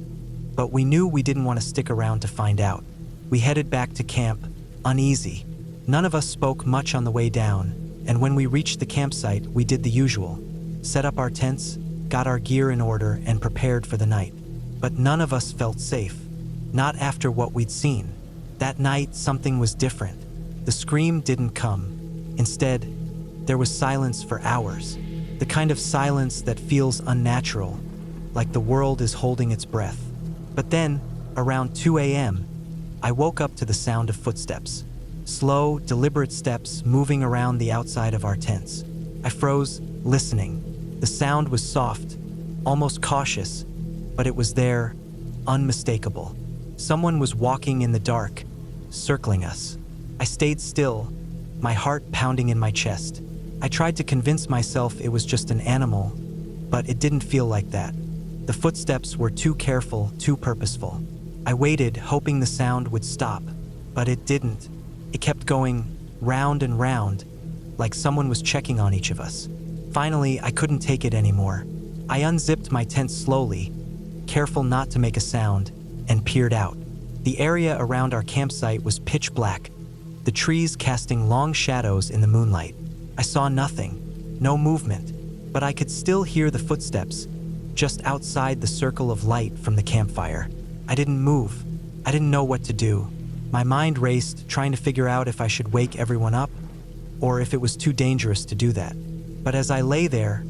but we knew we didn't want to stick around to find out. We headed back to camp, uneasy. None of us spoke much on the way down, and when we reached the campsite, we did the usual. Set up our tents, got our gear in order, and prepared for the night. But none of us felt safe. Not after what we'd seen. That night, something was different. The scream didn't come. Instead, there was silence for hours. The kind of silence that feels unnatural, like the world is holding its breath. But then, around 2 a.m., I woke up to the sound of footsteps. Slow, deliberate steps moving around the outside of our tents. I froze, listening. The sound was soft, almost cautious, but it was there, unmistakable. Someone was walking in the dark, circling us. I stayed still, my heart pounding in my chest. I tried to convince myself it was just an animal, but it didn't feel like that. The footsteps were too careful, too purposeful. I waited, hoping the sound would stop, but it didn't. It kept going round and round, like someone was checking on each of us. Finally, I couldn't take it anymore. I unzipped my tent slowly, careful not to make a sound, and peered out. The area around our campsite was pitch black, the trees casting long shadows in the moonlight. I saw nothing, no movement, but I could still hear the footsteps, just outside the circle of light from the campfire. I didn't move. I didn't know what to do. My mind raced, trying to figure out if I should wake everyone up, or if it was too dangerous to do that. But as I lay there,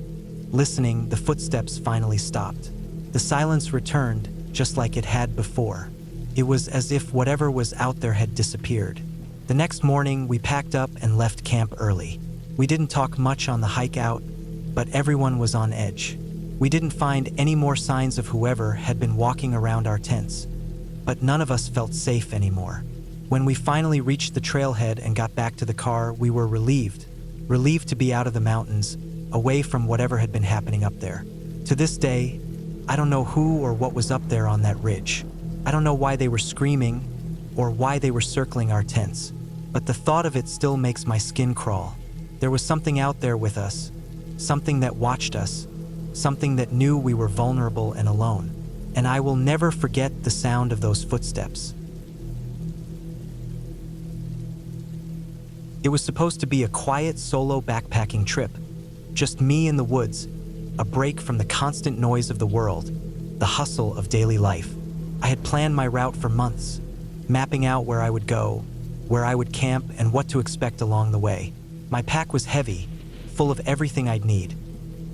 listening, the footsteps finally stopped. The silence returned, just like it had before. It was as if whatever was out there had disappeared. The next morning, we packed up and left camp early. We didn't talk much on the hike out, but everyone was on edge. We didn't find any more signs of whoever had been walking around our tents, but none of us felt safe anymore. When we finally reached the trailhead and got back to the car, we were relieved to be out of the mountains, away from whatever had been happening up there. To this day, I don't know who or what was up there on that ridge. I don't know why they were screaming or why they were circling our tents, but the thought of it still makes my skin crawl. There was something out there with us, something that watched us, something that knew we were vulnerable and alone, and I will never forget the sound of those footsteps. It was supposed to be a quiet solo backpacking trip, just me in the woods, a break from the constant noise of the world, the hustle of daily life. I had planned my route for months, mapping out where I would go, where I would camp, and what to expect along the way. My pack was heavy, full of everything I'd need: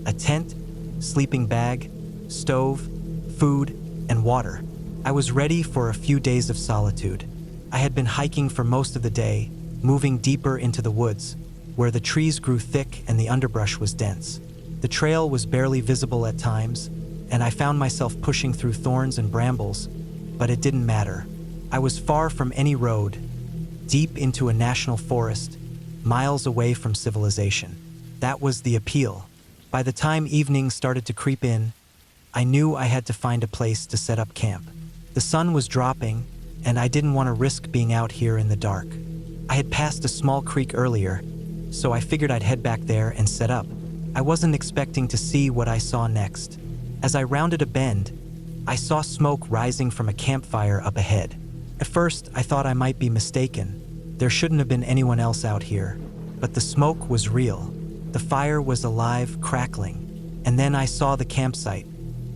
a tent, sleeping bag, stove, food, and water. I was ready for a few days of solitude. I had been hiking for most of the day, moving deeper into the woods, where the trees grew thick and the underbrush was dense. The trail was barely visible at times, and I found myself pushing through thorns and brambles, but it didn't matter. I was far from any road, deep into a national forest, miles away from civilization. That was the appeal. By the time evening started to creep in, I knew I had to find a place to set up camp. The sun was dropping, and I didn't want to risk being out here in the dark. I had passed a small creek earlier, so I figured I'd head back there and set up. I wasn't expecting to see what I saw next. As I rounded a bend, I saw smoke rising from a campfire up ahead. At first, I thought I might be mistaken. There shouldn't have been anyone else out here, but the smoke was real. The fire was alive, crackling, and then I saw the campsite.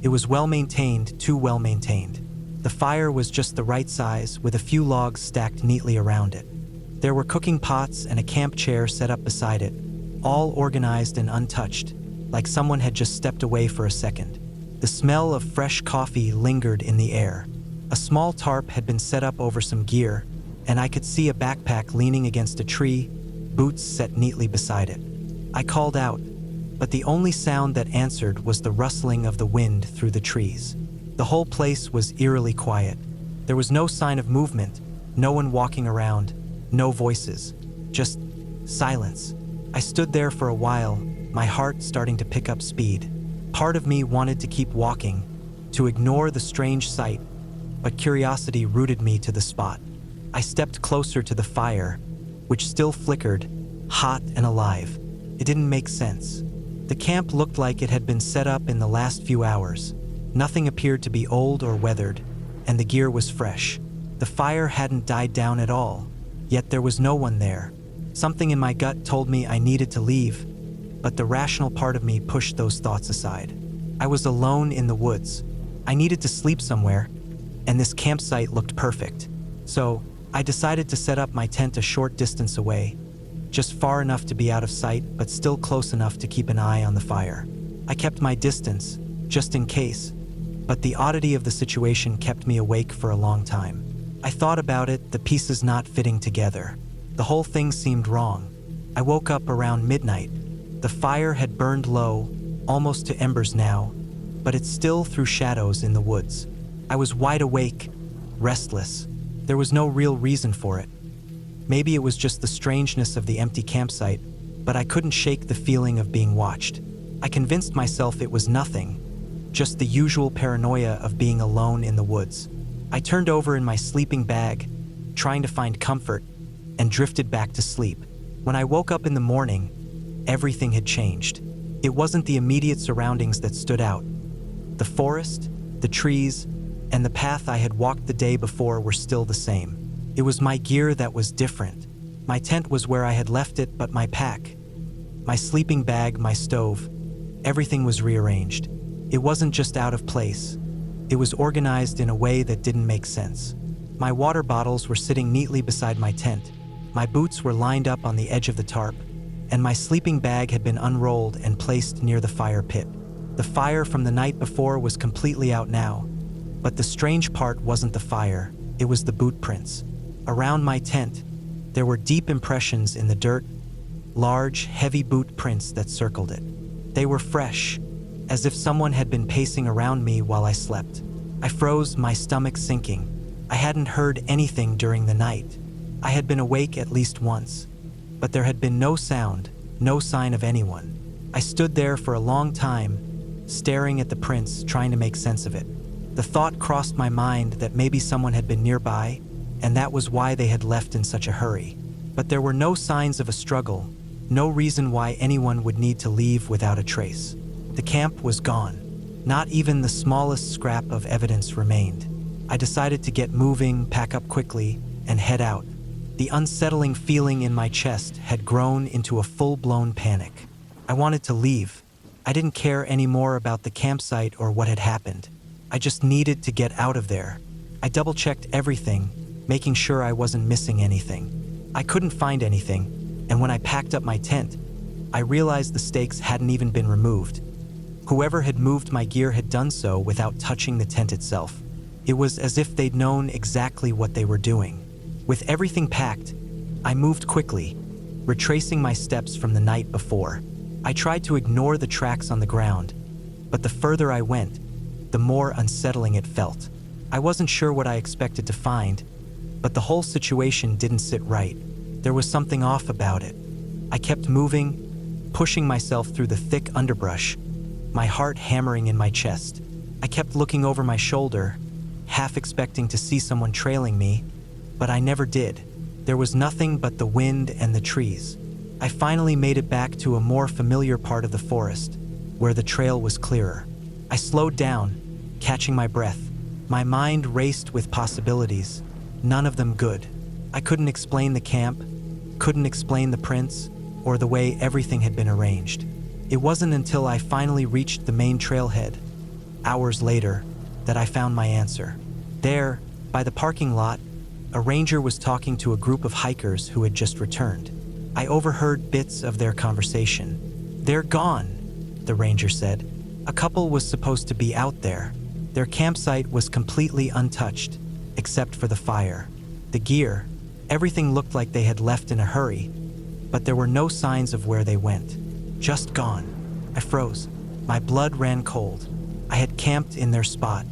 It was well maintained, too well maintained. The fire was just the right size, with a few logs stacked neatly around it. There were cooking pots and a camp chair set up beside it, all organized and untouched, like someone had just stepped away for a second. The smell of fresh coffee lingered in the air. A small tarp had been set up over some gear, and I could see a backpack leaning against a tree, boots set neatly beside it. I called out, but the only sound that answered was the rustling of the wind through the trees. The whole place was eerily quiet. There was no sign of movement, no one walking around, no voices, just silence. I stood there for a while, my heart starting to pick up speed. Part of me wanted to keep walking, to ignore the strange sight, but curiosity rooted me to the spot. I stepped closer to the fire, which still flickered, hot and alive. It didn't make sense. The camp looked like it had been set up in the last few hours. Nothing appeared to be old or weathered, and the gear was fresh. The fire hadn't died down at all, yet there was no one there. Something in my gut told me I needed to leave, but the rational part of me pushed those thoughts aside. I was alone in the woods. I needed to sleep somewhere, and this campsite looked perfect. So, I decided to set up my tent a short distance away, just far enough to be out of sight, but still close enough to keep an eye on the fire. I kept my distance, just in case, but the oddity of the situation kept me awake for a long time. I thought about it, the pieces not fitting together. The whole thing seemed wrong. I woke up around midnight. The fire had burned low, almost to embers now, but it still threw shadows in the woods. I was wide awake, restless. There was no real reason for it. Maybe it was just the strangeness of the empty campsite, but I couldn't shake the feeling of being watched. I convinced myself it was nothing, just the usual paranoia of being alone in the woods. I turned over in my sleeping bag, trying to find comfort, and drifted back to sleep. When I woke up in the morning, everything had changed. It wasn't the immediate surroundings that stood out. The forest, the trees, and the path I had walked the day before were still the same. It was my gear that was different. My tent was where I had left it, but my pack, my sleeping bag, my stove, everything was rearranged. It wasn't just out of place. It was organized in a way that didn't make sense. My water bottles were sitting neatly beside my tent. My boots were lined up on the edge of the tarp, and my sleeping bag had been unrolled and placed near the fire pit. The fire from the night before was completely out now, but the strange part wasn't the fire, it was the boot prints. Around my tent, there were deep impressions in the dirt, large, heavy boot prints that circled it. They were fresh, as if someone had been pacing around me while I slept. I froze, my stomach sinking. I hadn't heard anything during the night. I had been awake at least once, but there had been no sound, no sign of anyone. I stood there for a long time, staring at the prints, trying to make sense of it. The thought crossed my mind that maybe someone had been nearby, and that was why they had left in such a hurry. But there were no signs of a struggle, no reason why anyone would need to leave without a trace. The camp was gone. Not even the smallest scrap of evidence remained. I decided to get moving, pack up quickly, and head out. The unsettling feeling in my chest had grown into a full-blown panic. I wanted to leave. I didn't care anymore about the campsite or what had happened. I just needed to get out of there. I double-checked everything, making sure I wasn't missing anything. I couldn't find anything, and when I packed up my tent, I realized the stakes hadn't even been removed. Whoever had moved my gear had done so without touching the tent itself. It was as if they'd known exactly what they were doing. With everything packed, I moved quickly, retracing my steps from the night before. I tried to ignore the tracks on the ground, but the further I went, the more unsettling it felt. I wasn't sure what I expected to find, but the whole situation didn't sit right. There was something off about it. I kept moving, pushing myself through the thick underbrush, my heart hammering in my chest. I kept looking over my shoulder, half expecting to see someone trailing me, but I never did. There was nothing but the wind and the trees. I finally made it back to a more familiar part of the forest, where the trail was clearer. I slowed down, catching my breath. My mind raced with possibilities, none of them good. I couldn't explain the camp, couldn't explain the prince, or the way everything had been arranged. It wasn't until I finally reached the main trailhead, hours later, that I found my answer. There, by the parking lot, a ranger was talking to a group of hikers who had just returned. I overheard bits of their conversation. "They're gone," the ranger said. "A couple was supposed to be out there. Their campsite was completely untouched, except for the fire. The gear, everything looked like they had left in a hurry, but there were no signs of where they went. Just gone." I froze. My blood ran cold. I had camped in their spot.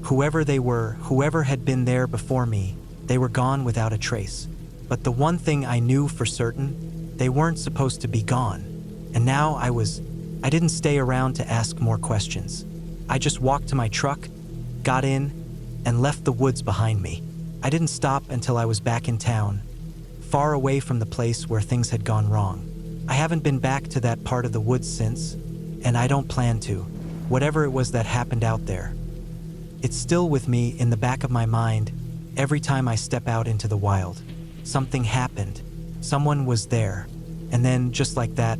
Whoever they were, whoever had been there before me, they were gone without a trace. But the one thing I knew for certain, they weren't supposed to be gone. And now I didn't stay around to ask more questions. I just walked to my truck, got in, and left the woods behind me. I didn't stop until I was back in town, far away from the place where things had gone wrong. I haven't been back to that part of the woods since, and I don't plan to. Whatever it was that happened out there, it's still with me in the back of my mind every time I step out into the wild. Something happened. Someone was there. And then, just like that,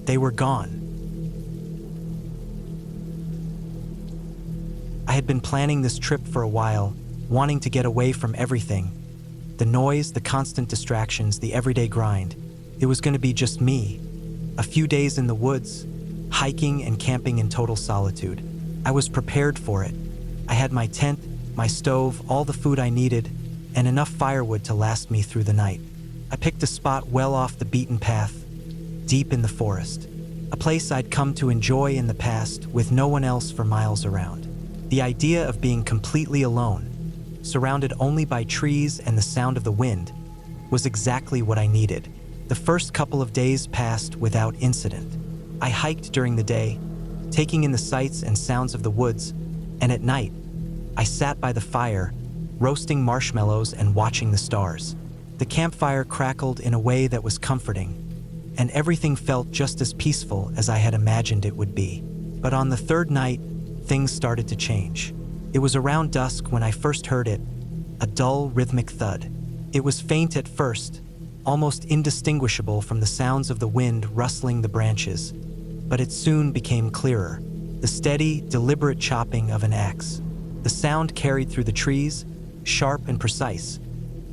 they were gone. I had been planning this trip for a while, wanting to get away from everything. The noise, the constant distractions, the everyday grind. It was going to be just me. A few days in the woods, hiking and camping in total solitude. I was prepared for it. I had my tent, my stove, all the food I needed, and enough firewood to last me through the night. I picked a spot well off the beaten path, deep in the forest. A place I'd come to enjoy in the past with no one else for miles around. The idea of being completely alone, surrounded only by trees and the sound of the wind, was exactly what I needed. The first couple of days passed without incident. I hiked during the day, taking in the sights and sounds of the woods, and at night, I sat by the fire, roasting marshmallows and watching the stars. The campfire crackled in a way that was comforting, and everything felt just as peaceful as I had imagined it would be. But on the third night, things started to change. It was around dusk when I first heard it, a dull, rhythmic thud. It was faint at first, almost indistinguishable from the sounds of the wind rustling the branches, but it soon became clearer. The steady, deliberate chopping of an axe. The sound carried through the trees, sharp and precise,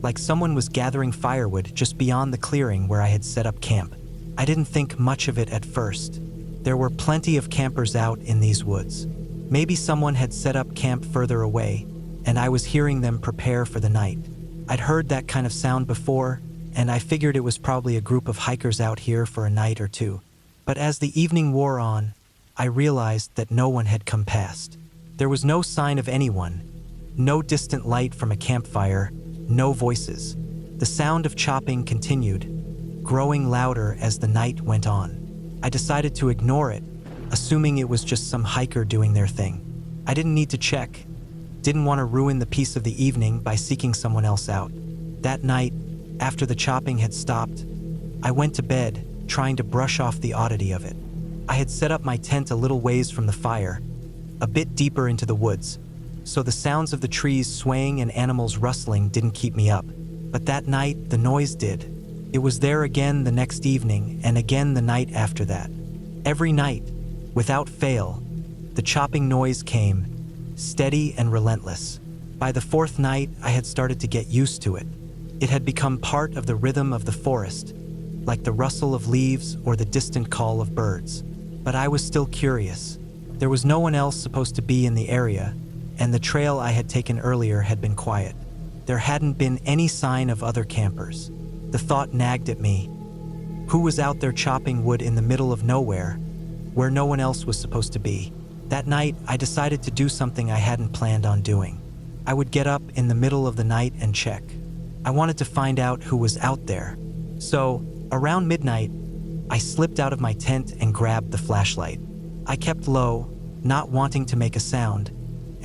like someone was gathering firewood just beyond the clearing where I had set up camp. I didn't think much of it at first. There were plenty of campers out in these woods. Maybe someone had set up camp further away, and I was hearing them prepare for the night. I'd heard that kind of sound before, and I figured it was probably a group of hikers out here for a night or two. But as the evening wore on, I realized that no one had come past. There was no sign of anyone, no distant light from a campfire, no voices. The sound of chopping continued, growing louder as the night went on. I decided to ignore it, assuming it was just some hiker doing their thing. I didn't need to check, didn't want to ruin the peace of the evening by seeking someone else out. That night, after the chopping had stopped, I went to bed, trying to brush off the oddity of it. I had set up my tent a little ways from the fire, a bit deeper into the woods, so the sounds of the trees swaying and animals rustling didn't keep me up. But that night, the noise did. It was there again the next evening and again the night after that. Every night, without fail, the chopping noise came, steady and relentless. By the fourth night, I had started to get used to it. It had become part of the rhythm of the forest, like the rustle of leaves or the distant call of birds. But I was still curious. There was no one else supposed to be in the area, and the trail I had taken earlier had been quiet. There hadn't been any sign of other campers. The thought nagged at me. Who was out there chopping wood in the middle of nowhere, where no one else was supposed to be? That night, I decided to do something I hadn't planned on doing. I would get up in the middle of the night and check. I wanted to find out who was out there. So, around midnight, I slipped out of my tent and grabbed the flashlight. I kept low, not wanting to make a sound,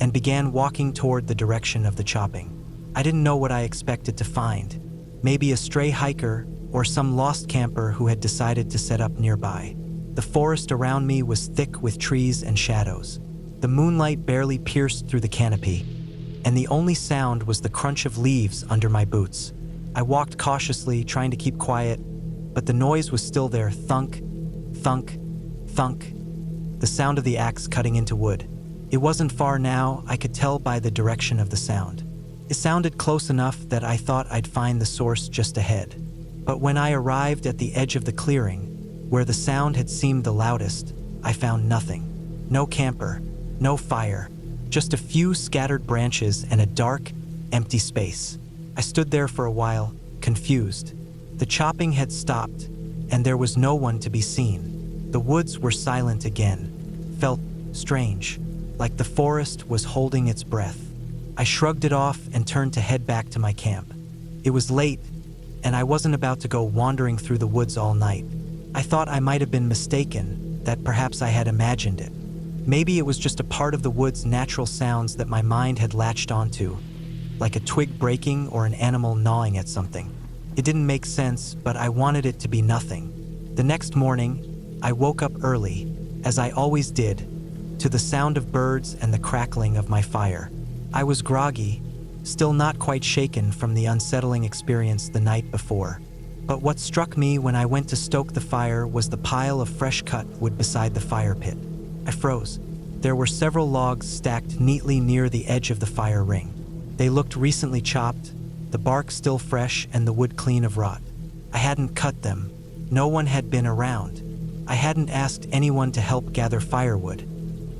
and began walking toward the direction of the chopping. I didn't know what I expected to find. Maybe a stray hiker or some lost camper who had decided to set up nearby. The forest around me was thick with trees and shadows. The moonlight barely pierced through the canopy, and the only sound was the crunch of leaves under my boots. I walked cautiously, trying to keep quiet, but the noise was still there. Thunk, thunk, thunk. The sound of the axe cutting into wood. It wasn't far now, I could tell by the direction of the sound. It sounded close enough that I thought I'd find the source just ahead. But when I arrived at the edge of the clearing, where the sound had seemed the loudest, I found nothing. No camper, no fire, just a few scattered branches and a dark, empty space. I stood there for a while, confused. The chopping had stopped, and there was no one to be seen. The woods were silent again. Felt strange, like the forest was holding its breath. I shrugged it off and turned to head back to my camp. It was late, and I wasn't about to go wandering through the woods all night. I thought I might have been mistaken, that perhaps I had imagined it. Maybe it was just a part of the wood's natural sounds that my mind had latched onto, like a twig breaking or an animal gnawing at something. It didn't make sense, but I wanted it to be nothing. The next morning, I woke up early, as I always did, to the sound of birds and the crackling of my fire. I was groggy, still not quite shaken from the unsettling experience the night before. But what struck me when I went to stoke the fire was the pile of fresh-cut wood beside the fire pit. I froze. There were several logs stacked neatly near the edge of the fire ring. They looked recently chopped, the bark still fresh and the wood clean of rot. I hadn't cut them. No one had been around. I hadn't asked anyone to help gather firewood,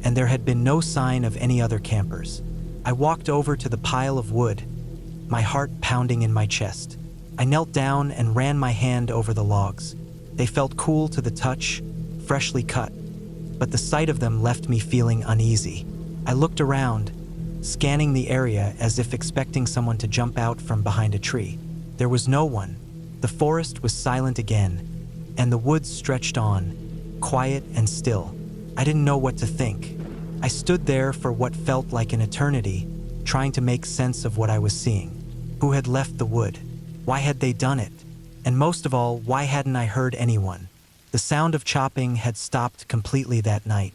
and there had been no sign of any other campers. I walked over to the pile of wood, my heart pounding in my chest. I knelt down and ran my hand over the logs. They felt cool to the touch, freshly cut, but the sight of them left me feeling uneasy. I looked around, scanning the area as if expecting someone to jump out from behind a tree. There was no one. The forest was silent again, and the woods stretched on, quiet and still. I didn't know what to think. I stood there for what felt like an eternity, trying to make sense of what I was seeing. Who had left the wood? Why had they done it? And most of all, why hadn't I heard anyone? The sound of chopping had stopped completely that night.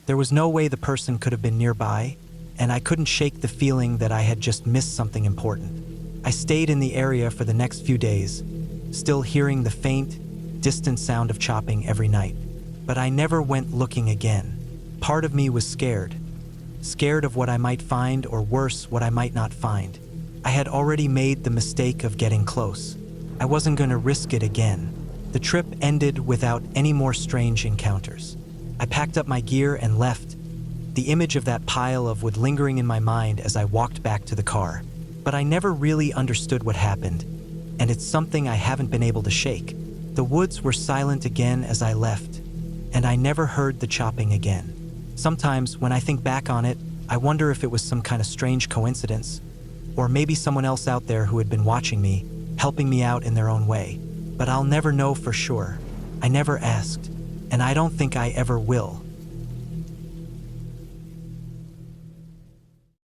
There was no way the person could have been nearby, and I couldn't shake the feeling that I had just missed something important. I stayed in the area for the next few days, still hearing the faint, distant sound of chopping every night. But I never went looking again. Part of me was scared. Scared of what I might find, or worse, what I might not find. I had already made the mistake of getting close. I wasn't going to risk it again. The trip ended without any more strange encounters. I packed up my gear and left, the image of that pile of wood lingering in my mind as I walked back to the car. But I never really understood what happened, and it's something I haven't been able to shake. The woods were silent again as I left, and I never heard the chopping again. Sometimes, when I think back on it, I wonder if it was some kind of strange coincidence, or maybe someone else out there who had been watching me, helping me out in their own way. But I'll never know for sure. I never asked, and I don't think I ever will.